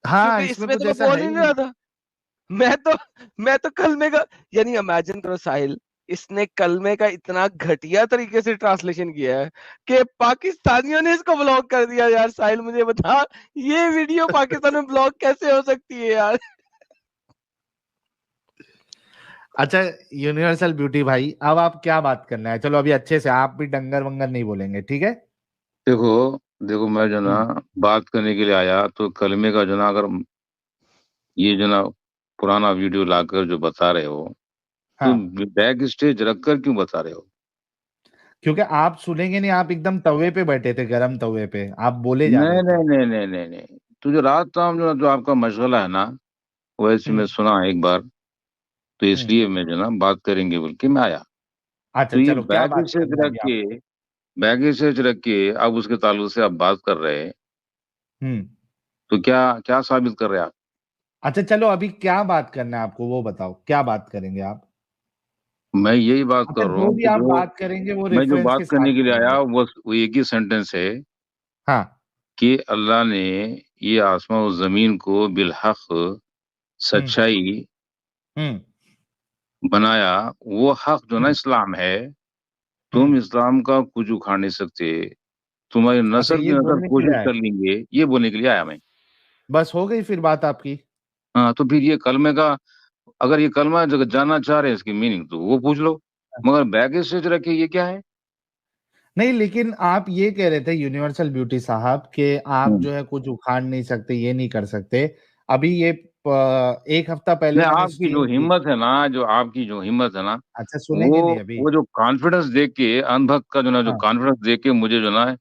S2: हाँ,
S12: क्योंकि
S2: इसमें
S12: इसमें
S2: कुछ
S12: तो वो
S2: ऐसा
S12: बोल
S2: है
S12: ही
S2: ही
S12: नहीं रहा
S2: नहीं।
S12: था। मैं तो कलमे का, यानी इमेजिन करो साहिल, इसने कलमे का इतना घटिया तरीके से ट्रांसलेशन किया है कि पाकिस्तानियों ने इसको ब्लॉक कर दिया। यार साहिल, मुझे बता, ये वीडियो पाकिस्तान में ब्लॉक कैसे हो सकती है यार?
S2: अच्छा, यूनिवर्सल ब्यूटी भाई, अब आप क्या बात करना है? चलो अभी अच्छे से, आप भी डंगर वंगर नहीं बोलेंगे, ठीक है?
S9: देखो देखो, मैं जो ना बात करने के लिए आया, तो कलमे का जो ना, अगर ये जो ना पुराना वीडियो लाकर जो बता रहे हो, तो
S2: हाँ,
S9: बैक स्टेज रखकर क्यों बता रहे हो?
S2: क्योंकि आप सुनेंगे नहीं, आप एकदम तवे पे बैठे थे, गरम तवे पे आप बोले जा
S9: नहीं
S2: रहे थे।
S9: नहीं नहीं नहीं नहीं नहीं, तो जो रात शाम जो आपका मशगला है ना, वैसे मैं
S2: हम्म
S9: सुना एक बार, तो
S2: हम्म
S9: इसलिए मैं जो ना बात करेंगे बोल के मैं आया।
S2: अच्छा,
S9: तो ये
S2: चलो क्या
S9: बैग
S2: बात
S9: स्टेज
S2: करनी है
S9: रख
S2: अभी
S9: के,
S2: आपको?
S9: बैग स्टेज रख के अब उसके ताल्लुक से आप बात कर रहे हैं,
S2: हम्म
S9: तो क्या क्या साबित कर रहे हैं आप?
S2: अच्छा, चलो अभी क्या बात करना है आपको, वो बताओ, क्या बात करेंगे आप?
S9: मैं यही बात
S2: अच्छा,
S9: कर रहा
S2: जो
S9: हूँ
S2: भी
S9: कि
S2: आप
S9: जो
S2: बात करेंगे वो
S9: मैं जो
S2: रेफरेंस
S9: बात
S2: के साथ
S9: करने के लिए
S2: करेंगे।
S9: आया, वो एक ही सेंटेंस है
S2: हाँ।
S9: कि अल्लाह ने ये आसमान और जमीन को बिलहक
S2: हम्म
S9: सच्चाई
S2: हम्म
S9: बनाया। वो हक जो ना
S2: हम्म
S9: इस्लाम है, तुम
S2: हम्म
S9: इस्लाम का कुछ उखाड़ नहीं सकते, तुम्हारी
S2: अच्छा,
S9: नस्ल
S2: ये
S9: की नस्ल
S2: बोलने के लिए
S9: कोशिश
S2: आए?
S9: कर लेंगे, ये बोलने के लिए आया मैं।
S2: बस हो गई फिर बात आपकी?
S9: हाँ, तो फिर ये कलमे का, अगर ये कलमा जब जानना चाह रहे हैं इसकी मीनिंग, तो वो पूछ लो, मगर बैग स्टेज रखे ये क्या है?
S2: नहीं, लेकिन आप ये कह रहे थे यूनिवर्सल ब्यूटी साहब कि आप
S9: हम्म।
S2: जो है कुछ उखाड़ नहीं सकते, ये नहीं कर सकते। अभी ये एक हफ्ता पहले
S9: नहीं,
S2: मैंने
S9: आपकी जो
S2: स्ट्रीम की।
S9: हिम्मत है ना, जो आपकी जो हिम्मत है ना,
S2: अच्छा,
S9: वो
S2: सुनेंगे नहीं अभी?
S9: वो जो कॉन्फिडेंस देख के, अनभक्त का जो ना, जो
S2: हाँ।
S9: कॉन्फिडेंस देख के मुझे जो ना,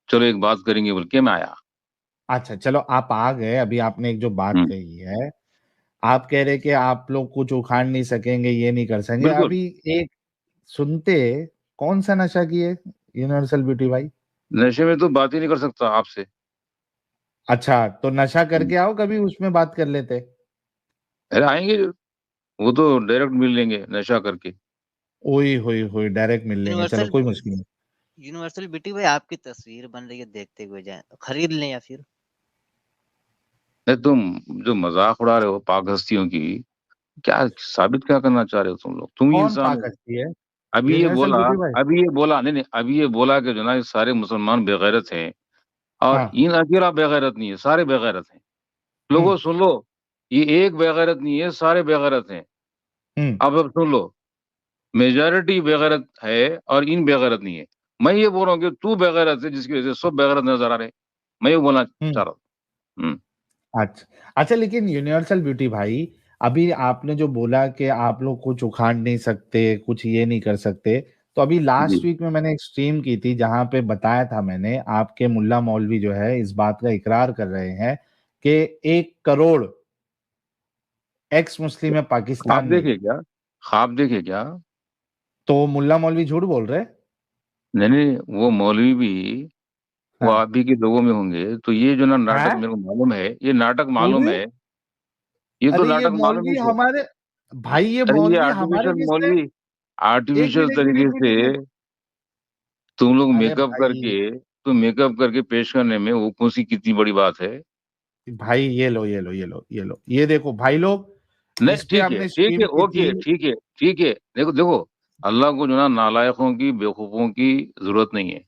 S9: चलो एक बात करेंगे बोल के मैं आया।
S2: अच्छा, चलो आप आ गए, अभी आपने एक जो बात
S9: हम्म।
S2: कही है, आप कह रहे कि आप लोग कुछ उखाड़ नहीं सकेंगे, ये नहीं कर सकेंगे।
S9: बिल्कुल।
S2: अभी एक सुनते, कौन सा नशा किए यूनिवर्सल ब्यूटी भाई?
S9: नशे में तो बात ही नहीं कर सकता आपसे।
S2: अच्छा, तो नशा
S9: हम्म।
S2: करके आओ, कभी उसमें बात कर लेते।
S9: अरे आएंगे, वो तो डायरेक्ट मिल लेंगे नशा करके।
S2: ओए होए होए, डायरेक्ट मिल लेंगे, चलो
S7: यूनिवर्सल
S2: कोई मुश्किल नहीं।
S7: यूनिवर्सल बिटी भाई, आपकी तस्वीर बन रही है, देखते हुए जाएं, खरीद लें या फिर?
S9: नहीं, तुम जो मजाक उड़ा रहे हो पाक हस्तियों की, क्या साबित क्या करना चाह रहे हो तुम लोग? तुम ही
S2: कौन
S9: इंसान
S2: पाक
S9: हो।
S2: हस्ती है?
S9: अभी ये
S2: यूनिवर्सल
S9: बोला,
S2: ब्यूटी भाई?
S9: अभी ये बोला, नहीं नहीं, अभी ये बोला कि जो ना ये सारे मुसलमान बेगैरत हैं, और
S2: हाँ।
S9: इन अकेला बेगैरत नहीं है, सारे बेगैरत हैं। लोगों
S2: हम्म
S9: सुन लो, ये एक बेगैरत नहीं है, सारे बेगैरत हैं।
S2: हम्म
S9: अब सुन लो, मेजॉरिटी बेगैरत है और इन बेगैरत नहीं है। मैं ये बोल रहा हूँ कि तू बेगैरत है, जिसकी वजह से सब बेगैरत नजर आ रहे हैं। मैं ये बोलना
S2: हम्म
S9: चाह रहा हूँ।
S2: अच्छा। अच्छा, लेकिन यूनिवर्सल ब्यूटी भाई, अभी आपने जो बोला कि आप लोग कुछ उखाड़ नहीं सकते, कुछ ये नहीं कर सकते, तो अभी
S9: जी।
S2: लास्ट वीक में मैंने एक स्ट्रीम की थी जहां पे बताया था मैंने, आपके मुल्ला मौलवी जो है इस बात का इकरार कर रहे हैं कि 1 करोड़ एक्स मुस्लिम है
S9: ख्वाब
S2: पाकिस्तान में।
S9: देखे क्या? ख्वाब देखे क्या?
S2: तो मुल्ला मौलवी झूठ बोल रहे?
S9: नहीं नहीं, वो मौलवी भी वो
S2: हाँ।
S9: आप भी के लोगों में होंगे, तो ये जो ना नाटक
S2: हैं?
S9: मेरे को मालूम है, ये नाटक मालूम
S2: अरे,
S9: है, ये तो
S2: अरे ये
S9: नाटक मालूम
S2: मौलवी
S9: ही है।
S2: हमारे, भाई ये
S9: अरे ये
S2: मौलवी हमारे
S9: आर्टिफिशियल
S2: किससे?
S9: मौलवी,
S2: एक
S9: आर्टिफिशियल
S2: मिनट एक मिनट
S9: तरीके
S2: एक मिनट
S9: से
S2: एक मिनट।
S9: तुम लोग
S2: अरे
S9: मेकअप
S2: भाई,
S9: करके, तो मेकअप करके पेश करने में वो कौन सी कितनी बड़ी बात है?
S2: भाई ये लो ये लो ये लो ये लो, ये देखो भाई लोग,
S9: नहीं
S2: इस पे
S9: ठीक है,
S2: हमने
S9: ठीक है,
S2: स्ट्रीम की थी।
S9: ओके, ठीक है, ठीक है। देखो देखो, अल्लाह को जो ना नालायकों की, बेवकूफों की जरूरत नहीं है।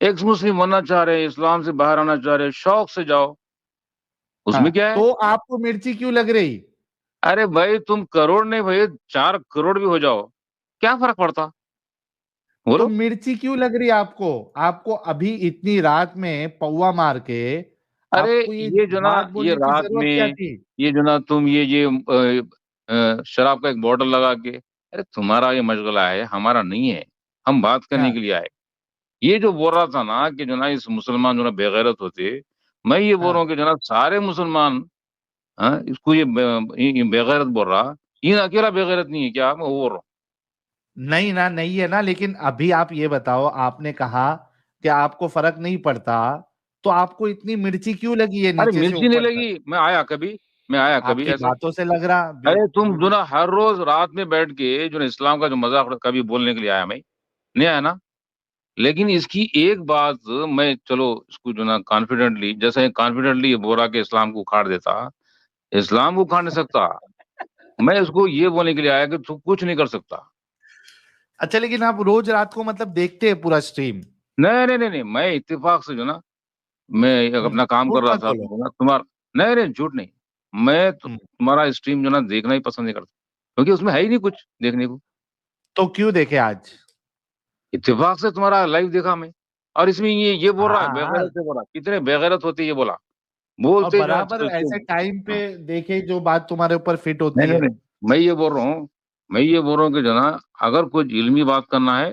S9: एक्स मुस्लिम बनना चाह रहे हैं, इस्लाम से बाहर आना चाह रहे हैं, शौक से जाओ, उसमें
S2: हाँ,
S9: क्या है?
S2: तो आपको मिर्ची क्यों लग रही?
S9: अरे भाई तुम करोड़ नहीं भाई 4 करोड़ भी हो जाओ, क्या फर्क पड़ता?
S2: तो
S9: बोलो।
S2: मिर्ची क्यों लग रही है आपको? आपको अभी इतनी रात में पौवा मार के
S9: अरे
S2: आपको ये
S9: ये जो ना,
S2: बात
S9: ये
S2: बोलने की
S9: रात
S2: जरूरत क्या
S9: में,
S2: थी?
S9: ये जो ना तुम ये शराब का एक बॉटल लगा के, अरे तुम्हारा ये मशगला है, हमारा नहीं है। हम बात करने
S2: हाँ
S9: के लिए आए। ये जो बोल रहा था ना कि जो ना इस मुसलमान जो ना बेगैरत होते, मैं ये बोल रहा
S2: हाँ
S9: हूँ कि जो ना सारे मुसलमान, हाँ, इसको ये बेगैरत बोल रहा, ये अकेला बेगैरत नहीं है क्या? मैं वो बोल रहा हूँ।
S2: नहीं ना, नहीं है ना, लेकिन अभी आप ये बताओ, आपने कहा कि आपको फर्क नहीं पड़ता, तो आपको इतनी मिर्ची क्यों लगी है
S9: अरे
S2: नीचे से
S9: मिर्ची नहीं
S2: ऊपर तक?
S9: लगी, मैं आया कभी
S2: आपकी
S9: ऐसे?
S2: बातों से लग रहा
S9: अरे तुम जो
S2: ब्यूटी।
S9: ना हर रोज रात में बैठ के जो ना इस्लाम का जो मजाक कभी बोलने के लिए आया, मैं नहीं आया ना। लेकिन इसकी एक बात मैं, चलो इसको जो ना कॉन्फिडेंटली, जैसे कॉन्फिडेंटली ये बोला कि इस्लाम को उखाड़ देता, इस्लाम को उखाड़ नहीं सकता। मैं इसको ये बोलने के लिए आया कि तू कुछ नहीं कर सकता।
S2: अच्छा, लेकिन आप रोज रात को मतलब देखते हैं पूरा स्ट्रीम?
S9: नहीं नहीं नहीं नहीं, मैं इत्तेफाक से जो ना, मैं एक अपना काम कर
S2: झूठ
S9: रहा
S2: मत
S9: था
S2: बोलो।
S9: तो ना तुम्हारा, नहीं नहीं झूठ नहीं, मैं
S2: हम्म,
S9: तुम्हारा स्ट्रीम जो ना देखना ही पसंद नहीं करता, क्योंकि उसमें है ही नहीं कुछ देखने को।
S2: तो क्यों देखे आज?
S9: इत्तेफाक से तुम्हारा लाइव देखा मैं, और इसमें ये बोल रहा है,
S2: हाँ,
S9: बेगैरत से बोला, कितने बेगैरत होते ये बोला,
S2: और
S9: बोलते जो है
S2: बराबर ऐसे टाइम पे देखे जो बात तुम्हारे ऊपर फिट
S9: नहीं
S2: होती
S9: नहीं
S2: है।
S9: नहीं, मैं ये बोल रहा हूँ, मैं ये बोल रहा हूँ कि जो ना, अगर कुछ इल्मी बात करना है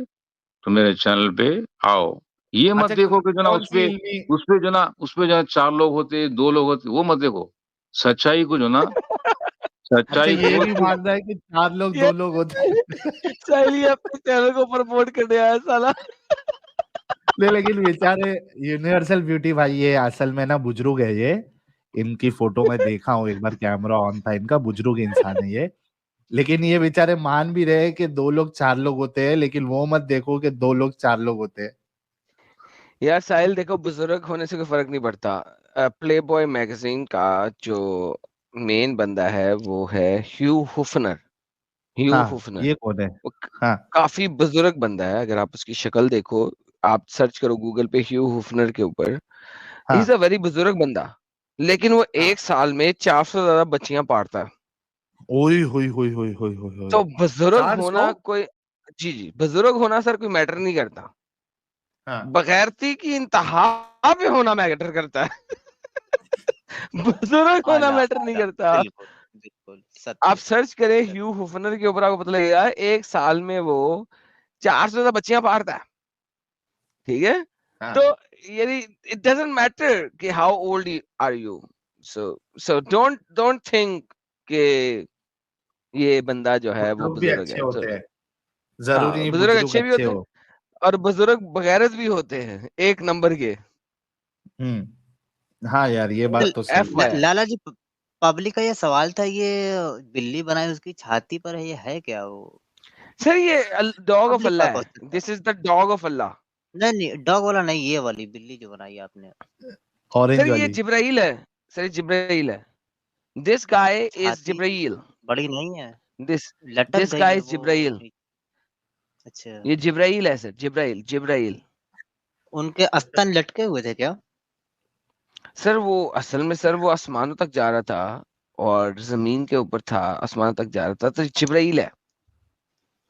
S9: तो मेरे चैनल पे आओ। ये मत
S2: अच्छा,
S9: देखो कि जो ना
S2: कौन सी इल्मी?
S9: उस पे जो है 4 लोग होते, 2 लोग होते, वो मत देखो। सच्चाई को जो ना,
S2: अच्छा,
S9: सच्चाई
S2: ये
S9: को
S2: भी मानना है कि 4 लोग
S12: ये
S2: 2 लोग होते हैं।
S12: साहिल ये अपने चैनल को प्रमोट करने आया साला।
S2: नहीं, लेकिन बेचारे यूनिवर्सल ब्यूटी भाई, ये असल में ना बुजुर्ग है ये। इनकी फोटो मैं देखा हूँ, एक बार कैमरा ऑन था इनका, बुजुर्ग इंसान है ये। लेकिन ये बेचारे मान भी रहे हैं कि 2 लोग 4 लोग होते हैं, लेकिन वो मत देखो कि 2 लोग 4 लोग होते हैं।
S12: यार साहिल देखो, बुजुर्ग होने से कोई फर्क नहीं पड़ता। प्ले बॉय मैगजीन का जो मेन बंदा है वो है ह्यू हुफनर। ह्यू
S2: हाँ,
S12: हुफनर
S2: ये कौन है?
S12: वो
S2: हाँ
S12: काफी बुजुर्ग बंदा है। अगर आप उसकी शक्ल देखो, आप सर्च करो गूगल पे ह्यू हुफनर के ऊपर, ही इज
S2: हाँ
S12: अ वेरी बुजुर्ग बंदा। लेकिन वो
S2: हाँ।
S12: एक साल में 400 से ज्यादा बच्चियां पालता है।
S2: ओई हुई हुई हुई हुई हुई हुई।
S12: तो बुजुर्ग
S2: 400?
S12: होना कोई, जी जी, बुजुर्ग होना सर कोई मैटर नहीं करता।
S2: हाँ।
S12: बगैरती की इंतहा पे होना मैटर करता है। बुजुर्ग होना
S7: आला
S12: मैटर नहीं
S7: आला
S12: करता।
S7: बिल्कुल बिल्कुल
S12: आप
S7: सत्य।
S12: सर्च करें ह्यू हुफनर के ऊपर, आपको पता लगेगा एक साल में वो 400 से ज्यादा बच्चियां पालता है। ठीक है। तो
S2: हाँ,
S12: यानी इट डजंट मैटर कि how old are you. So so don't think कि ये बंदा जो है वो
S2: बुजुर्ग भी
S12: बुजुर्ग
S2: अच्छे
S12: है। तो
S2: होते हैं, जरूरी
S12: हाँ,
S2: नहीं
S12: बुजुर्ग
S2: बुजुर्ग
S12: अच्छे भी
S2: अच्छे
S12: होते हैं,
S2: हो।
S12: और बुजुर्ग बगैरत भी होते हैं, एक नंबर के।
S2: हाँ यार, ये बात तो सही
S12: एफ
S2: है।
S12: वाई आई।
S7: लाला जी, पब्लिक का ये सवाल था, ये बिल्ली बनाई उसकी छाती पर है, ये है क्या वो?
S12: सर ये डॉग ऑफ
S7: पब्लिक का
S12: अल्लाह है।
S7: क्वेश्चन था।
S12: This is the dog of अल्लाह।
S7: नहीं नहीं, डॉग वाला नहीं, ये वाली बिल्ली जो बनाई आपने।
S2: ऑरेंज
S12: सर ये
S2: वाली।
S12: जिब्राइल है। सर ये जिब्राइल है। दिस गाय इज
S7: छाती
S12: जिब्राइल।
S7: बड़ी नहीं है,
S12: दिस
S7: लटक
S12: दिस
S7: गई
S12: गाय
S7: है
S12: इज
S7: वो।
S12: जिब्राइल।
S7: अच्छा,
S12: ये जिब्राइल है सर, जिब्राइल जिब्राइल।
S7: उनके स्तन लटके हुए थे क्या?
S12: सर वो असल में सर वो आसमानों तक जा रहा था, और जमीन के ऊपर था, आसमानों तक जा रहा था, तो जिब्राइल है।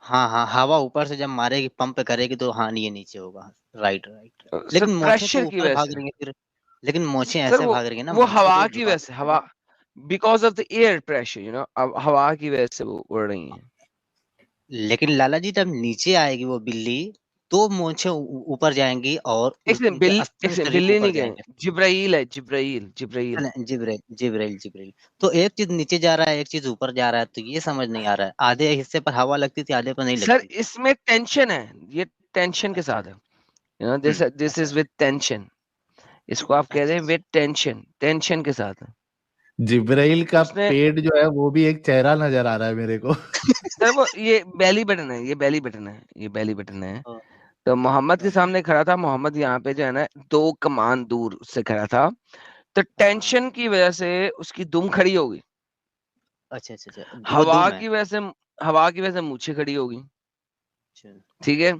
S7: हाँ हाँ, हवा ऊपर से जब मारेगी, पंप करेगी, तो हाँ ये नीचे होगा। Right right right.
S12: सर
S7: लेकिन मोछें तो
S12: प्रेशर की
S7: ऊपर
S12: वजह
S7: भाग
S12: से।
S7: रही हैं फिर। लेकिन मोछें
S12: सर
S7: ऐसे भाग रही है ना,
S12: वो
S7: मोछें
S12: हवा
S7: तो
S12: की
S7: झुका
S12: वजह से,
S7: सकती
S12: हवा,
S7: है।
S12: Because of the air pressure, अब हवा की वजह से वो उड़ रही हैं।
S7: लेकिन लाला जी, जब नीचे आएगी वो बिल्ली, तो मोछें ऊपर जाएंगी और उनके
S12: एक
S7: स्तन
S12: सेकंड,
S7: शरीर
S12: बिल्ली
S7: ऊपर
S12: नहीं गए,
S7: जाएंगे।
S12: जिब्राइल है, जिब्राइल जिब्राइल।
S7: जिब्रेल जिब्रेल जिब्रेल। तो एक चीज नीचे जा रहा है, एक चीज ऊपर जा रहा है, तो ये समझ नहीं आ रहा है, आधे हिस्से पर हवा लगती थी, आधे पर नहीं
S12: सर
S7: लगती थी।
S12: इसमें टेंशन है, ये टेंशन के
S7: अच्छा।
S12: साथ है। दिस दिस
S7: अच्छा
S12: इज विद टेंशन। इसको आप कह रहे
S7: अच्छा
S12: हैं
S7: अच्छा।
S12: विद टेंशन, टेंशन के साथ है।
S2: जिब्राइल का
S12: उसने
S2: पेट जो है वो भी एक चेहरा नजर आ रहा है मेरे को।
S12: सर वो ये बेली बटन है, ये बेली बटन है, ये बेली बटन है।
S7: हाँ,
S12: तो मोहम्मद के
S7: हाँ,
S12: सामने खड़ा था, मोहम्मद यहाँ पे जो है ना 2 कमान दूर से खड़ा था। तो
S7: हाँ।
S12: टेंशन की वजह से उसकी दुम खड़ी हो गई।
S7: अच्छा अच्छा अच्छा, वो
S12: हवा
S7: दुम है।
S12: की वजह से, हवा की वजह से मूछें खड़ी हो गई।
S7: अच्छा।
S12: ठीक है।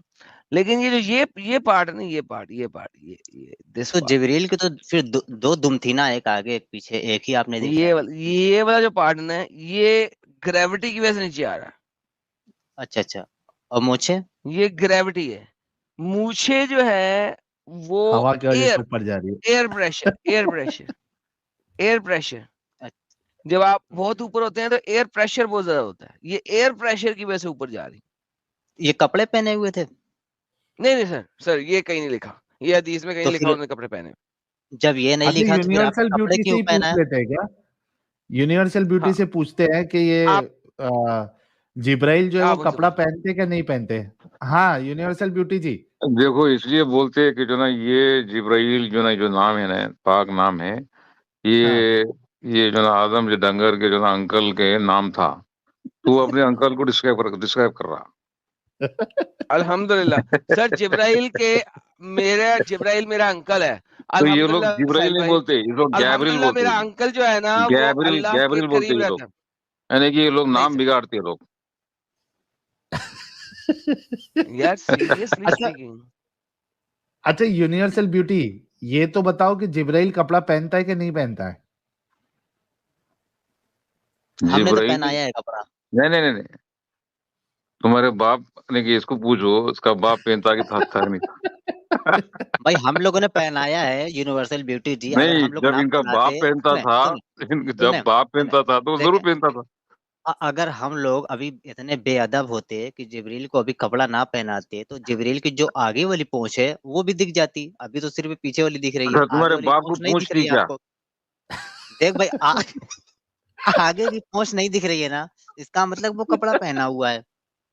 S12: लेकिन ये पार्ट नहीं, ये दिस
S7: तो
S12: पार्ट,
S7: जिब्रील की तो फिर दो दुम थी ना, एक आगे एक पीछे, एक ही आपने देखा है।
S12: ये वाला जो पार्ट है ये ग्रेविटी की वजह से नीचे आ रहा है।
S7: अच्छा अच्छा, और मूछे?
S12: ये ग्रेविटी है। मूछे जो है वो
S2: हवा की वजह से
S12: एयर
S2: ऊपर जा रही है।
S12: Air pressure. जब आप बहुत ऊपर होते हैं तो एयर प्रेशर बहुत ज्यादा होता है, ये एयर प्रेशर की वजह से ऊपर जा रही।
S7: ये कपड़े पहने हुए थे?
S12: नहीं सर ये कहीं नहीं लिखा, ये हदीस में कहीं
S7: तो
S12: लिखा
S7: फिर
S12: उन्होंने कपड़े पहने।
S7: जब ये नहीं
S2: अच्छा,
S7: लिखा तो फिर आपने
S2: यूनिवर्सल
S7: कपड़े
S2: ब्यूटी से
S7: क्यों
S2: ही
S7: पहना
S2: पूछ
S7: है?
S2: लेते हैं क्या? यूनिवर्सल ब्यूटी
S12: हाँ
S2: से पूछते हैं कि ये जिब्राइल जो है वो
S12: आप उनसे
S2: कपड़ा
S12: पूछो।
S2: पहनते क्या नहीं पहनते? हाँ, यूनिवर्सल ब्यूटी जी।
S9: देखो इसलिए बोलते हैं कि जो ना ये जिब्राइल जो ना जो नाम है ना, पाक नाम है,
S2: हाँ।
S9: ये जो ना आदम जो डंगर के जो ना अंकल के नाम था, तू अपने अंकल को डिस्क्राइब कर रहा।
S12: अल्हम्दुलिल्लाह सर, जिब्राइल मेरा अंकल है।
S9: तो ये लोग
S12: अल्हम्दुलिल्लाह
S9: जिब्राइल
S12: साहिल
S9: नहीं
S12: भाई,
S9: बोलते, ये लोग गैब्रिल
S12: अल्हम्दुलिल्लाह
S9: बोलते
S12: मेरा
S9: हैं।
S12: अंकल जो है ना वो
S9: गैब्रिल
S12: अल्लाह के
S9: गैब्रिल बोलते
S12: करीब
S9: हैं ये
S12: रहता
S9: लोग,
S12: है।
S9: यानी कि ये लोग
S12: नहीं
S9: नाम बिगाड़ते हैं लोग।
S12: यार सीरियसली
S2: अच्छा
S12: स्पीकिंग,
S2: अच्छा, यूनिवर्सल ब्यूटी, ये तो बताओ कि जिब्राइल कपड़ा पहनता है कि नहीं पहनता है?
S7: हमने तो
S9: जिब्राइल
S7: पहनाया है कपड़ा।
S9: नहीं नहीं नहीं नहीं, तुम्हारे बाप ने कि इसको पूछो, उसका बाप पहनता कि था नहीं था।
S7: भाई हम लोगों ने पहनाया है यूनिवर्सल ब्यूटी जी, अगर
S9: नहीं,
S7: हम लोग
S9: जब
S7: ना
S9: इनका बाप
S7: पहनाते,
S9: पहनता
S7: सुने
S9: था,
S7: सुने
S9: जब
S7: सुने
S9: बाप
S7: सुने
S9: पहनता था तो वो जरूर
S7: देखे,
S9: पहनता था।
S7: अगर हम लोग अभी इतने बेअदब होते कि जिब्रील को अभी कपड़ा ना पहनाते तो जिब्रील की जो आगे वाली पूंछ है वो भी दिख जाती। अभी तो सिर्फ पीछे वाली दिख रही है,
S9: अच्छा,
S7: आगे
S9: तुम्हारे
S7: वाली
S9: बाप को
S7: पूंछ नहीं
S9: पूछ
S7: दिख
S9: थी
S7: रही है
S9: क्या?
S7: आपको। देख भाई आगे की पूंछ नहीं दिख रही है ना, इसका मतलब वो कपड़ा पहना हुआ है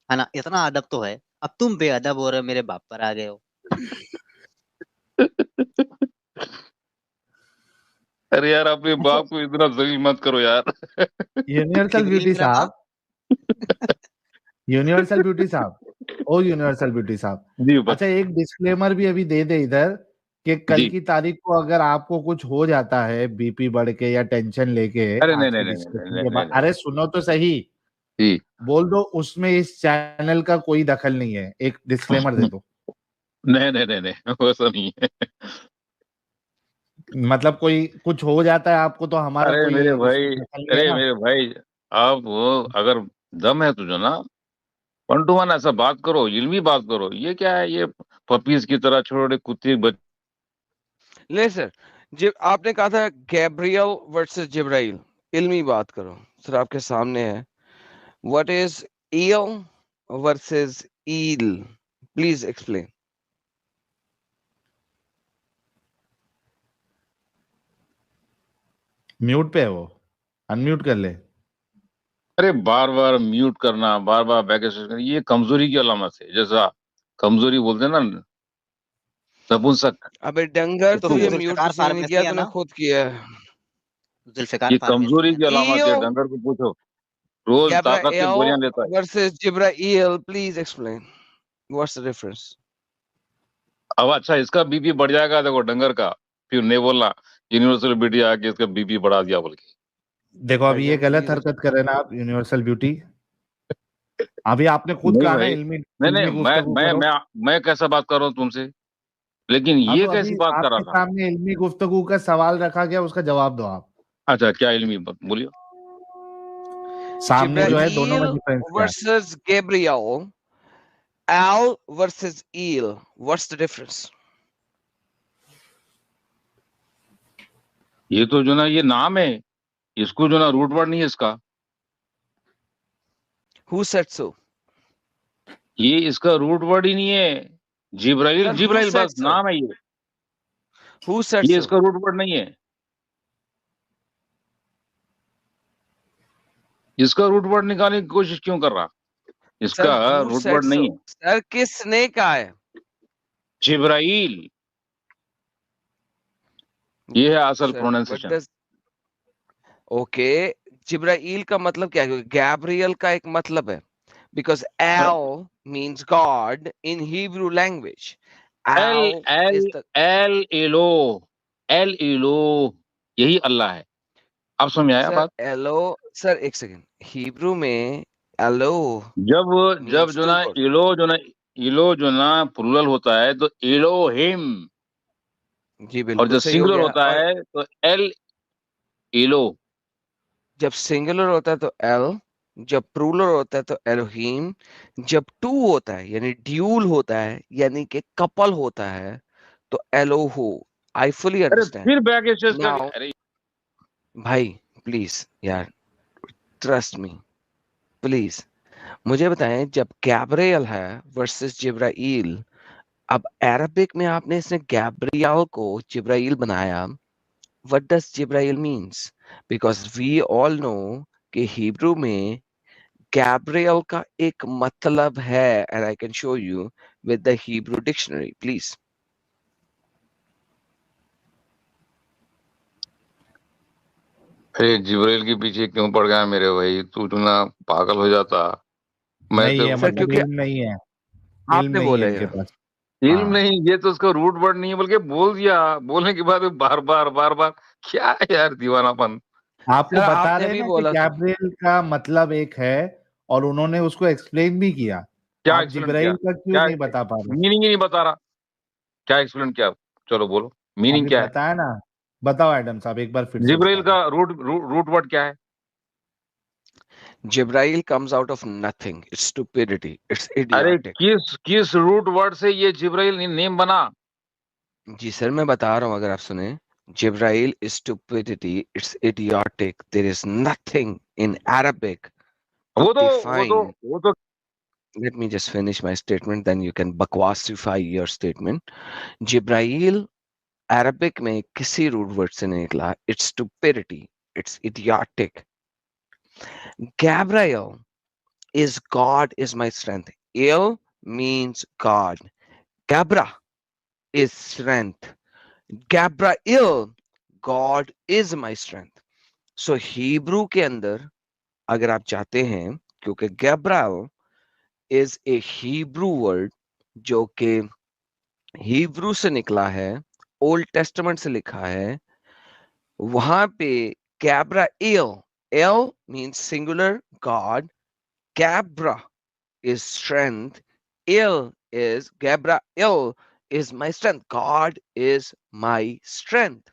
S7: ना, इतना अदब तो है। अब तुम बेअदब हो रहे हो, मेरे बाप पर आ गए हो।
S9: अरे यार, अपने
S2: अच्छा,
S9: बाप को इतना जलील मत करो यार।
S2: यूनिवर्सल
S7: जिब्रील
S2: ब्यूटी
S7: मेरा
S2: साहब,
S7: बाप।
S2: यूनिवर्सल ब्यूटी साहब, ओ यूनिवर्सल ब्यूटी साहब,
S9: जी
S2: अच्छा एक डिस्क्लेमर भी अभी दे दे इधर कि कल
S9: जी।
S2: की तारीख को अगर आपको कुछ हो जाता है बीपी बढ़ के या टेंशन लेके
S9: अरे नहीं
S2: आज
S9: नहीं
S2: की
S9: नहीं नहीं नहीं
S2: डिस्कशन
S9: नहीं
S2: के
S9: नहीं
S2: बाद,
S9: नहीं।
S2: अरे सुनो तो सही,
S9: जी।
S2: बोल दो उसमें इस चैनल का कोई दखल नहीं है, एक डिस्क्लेमर दे दो।
S9: नहीं नहीं नहीं नहीं, वैसा नहीं है।
S2: मतलब कोई कुछ हो जाता है आपको तो हमारा
S9: अरे मेरे
S2: कोई
S9: भाई,
S2: उसमें दखल नहीं है
S9: अरे
S2: ना?
S9: मेरे भाई, आप वो अगर दम है तुझे ना, 1 to 1 ऐसा बात करो, इल्मी बात करो। ये क्या है, ये पपीज की तरह छोटे छोटे कुत्ते
S12: नहीं सर, जब आपने कहा था गैब्रियल वर्सेस जिब्राइल, इल्मी बात करो सर, आपके सामने है। What is El versus El, please explain.
S2: Mute पे है वो, अनम्यूट कर ले।
S9: अरे बार बार म्यूट करना, बार बार बैक करना, ये कमजोरी की अलामत है। जैसा कमजोरी बोलते हैं ना, नपुंसक,
S12: अबे डंगर,
S7: तो
S12: तू
S7: फिर
S12: ये
S9: इसको
S12: म्यूट
S7: जुल्फिकार
S12: किसी ने नहीं किया,
S7: फार्मेसी है
S12: तूने
S7: ना,
S12: खुद किया है।
S7: जुल्फिकार
S9: ये
S7: फार्मेसी
S9: कमजोरी
S7: है
S9: की
S7: ना।
S9: अलामत है।
S12: ईओ
S9: डंगर को पूछो, रोज ताकत की
S12: गैब्रियल
S9: गोलियां लेता है।
S12: Versus Jibrail, please explain what's the difference.
S9: अब अच्छा, इसका बीपी बढ़ जाएगा, देखो डंगर का, फिर नहीं बोलना यूनिवर्सल बीटी आके इसका बीपी बढ़ा दिया बोल के।
S2: देखो अभी ये
S12: भाईजान
S2: गलत
S12: प्लीज
S2: हरकत कर रहे हैं ना आप, यूनिवर्सल ब्यूटी। अभी आपने खुद
S9: नहीं
S2: कहा ना
S9: भाई,
S2: इल्मी
S9: नहीं नहीं,
S2: इल्मी गुफ्तगू करो।
S9: मैं कैसा बात कर रहा हूँ तुमसे, लेकिन
S2: हाँ,
S9: ये
S2: तो
S9: कैसी
S2: अभी
S9: बात कर रहा
S2: आपके
S9: था।
S2: सामने इल्मी गुफ्तगू का सवाल रखा गया, उसका जवाब दो आप।
S9: अच्छा, क्या इल्मी बात बोलिए।
S2: सामने जो
S9: बोलिए।
S2: है दोनों में
S12: जिब्राइल
S2: डिफरेंस क्या है?
S12: Versus Gabriel, Al versus eel, what's the difference?
S9: ये तो जो ना ये नाम है, इसको जो ना रूट वर्ड नहीं है इसका।
S12: Who said so?
S9: ये इसका रूट वर्ड ही नहीं है। जिब्राइल,
S12: Sir, who
S9: जिब्राइल
S12: said
S9: बस
S12: so?
S9: नाम है ये
S12: Who said
S9: ये
S12: so?
S9: इसका रूट वर्ड नहीं है। इसका रूट वर्ड निकालने की कोशिश क्यों कर रहा?
S12: Sir,
S9: इसका
S12: who
S9: रूट
S12: said
S9: वर्ड नहीं
S12: so?
S9: है।
S12: Sir, किसने कहा है?
S9: जिब्राइल, ये है असल
S12: Sir, what
S9: pronunciation.
S12: does? Okay, जिब्राइल का मतलब क्या है? गैब्रियल का एक मतलब है, because Al means God in Hebrew language.
S9: L
S12: Al
S9: L
S12: is the
S9: L इलो, एल इलो, यही अल्लाह है। अब समझ आया
S12: sir.
S9: बात?
S12: Elo, sir, एक सेकेंड, Hebrew में Elo
S9: जब जब
S12: means
S9: जो
S12: to
S9: ना
S12: God.
S9: इलो जो ना इलो जो ना प्लूरल होता है तो इलोहिम,
S8: जी
S9: और
S8: बिल्कुल
S9: जब
S8: सही हो
S9: सिंगुलर
S8: गया।
S9: होता
S8: और
S9: है तो एल इलो।
S8: जब सिंगुलर होता है तो एल, जब प्लूरल होता है तो एलोहीम, जब टू होता है यानी ड्यूल होता है यानी कि कपल होता है तो एलोहो। आई फुली
S9: अरे
S8: अंडरस्टैंड
S9: फिर बैक स्टेज का
S8: नाउ।
S9: अरे
S8: भाई प्लीज यार, ट्रस्ट मी प्लीज, मुझे बताएं जब गैब्रियल है वर्सेस जिब्राइल, अब अरबिक में आपने इसने गैब्रियल को जिब्राइल बनाया, what does Jibril means? Because we all know कि हिब्रू में गैब्रियल का एक मतलब है, and I can show you with the Hebrew dictionary please.
S9: अरे जिब्राइल के पीछे क्यों पड़ गया मेरे भाई, तू ना पागल हो जाता। मैं
S2: नहीं
S9: तो
S2: है,
S8: सर
S2: मतलब
S8: क्योंकि
S2: इल्म नहीं है, इल्म
S8: आपने
S2: नहीं है
S8: बोले
S2: इनके
S8: हैं।
S2: पास।
S9: इल्म
S2: हाँ,
S9: नहीं, ये तो उसका रूट वर्ड नहीं है, बल्कि बोल दिया, बोलने के बाद बार बार बार बार, क्या है यार दीवानापन।
S2: आपको
S8: सर
S2: बता
S8: आपने
S2: रहे हैं
S8: अभी
S2: ना कि
S8: बोला था।
S2: गैब्रिएल का मतलब एक है, और उन्होंने उसको एक्सप्लेन भी किया।
S9: क्या
S2: आप
S9: एक्सप्लेन किया?
S2: जिब्राइल का क्यों
S9: क्या
S2: नहीं बता पा रहे?
S9: मीनिंग ही नहीं बता रहा? क्या एक्सप्लेन किया? चलो बोलो, मीनिंग
S2: अभी
S9: क्या है?
S2: बताया ना, बताओ एडम साहब, एक बार फिर से
S9: जिब्राइल
S2: बता दो।
S9: का रूट वर्ड क्या है?
S8: जिब्राइल comes out of nothing, it's stupidity, it's
S9: अरे
S8: idiotic।
S9: किस रूट वर्ड से ये जिब्राइल नेम बना?
S8: जी सर मैं बता रहा हूं, अगर आप सुने, जिब्राइल is stupidity, it's idiotic, there is nothing in Arabic to
S9: वो तो वो तो
S8: define।
S9: वो तो
S8: Let me just finish my statement, then you can बकवासify your statement। Jibrail Arabic में किसी रूट वर्ड से नहीं निकला, it's stupidity, it's idiotic। Gabriel is God is my strength। Il means God, Gabra is strength, Gabriel God is my strength। So Hebrew के अंदर अगर आप चाहते हैं, क्योंकि Gabriel is a Hebrew word जो कि हिब्रू से निकला है, ओल्ड टेस्टामेंट से लिखा है, वहां पे Gabriel, El means singular God, Gabra is strength, Gabriel is my strength, God is my strength।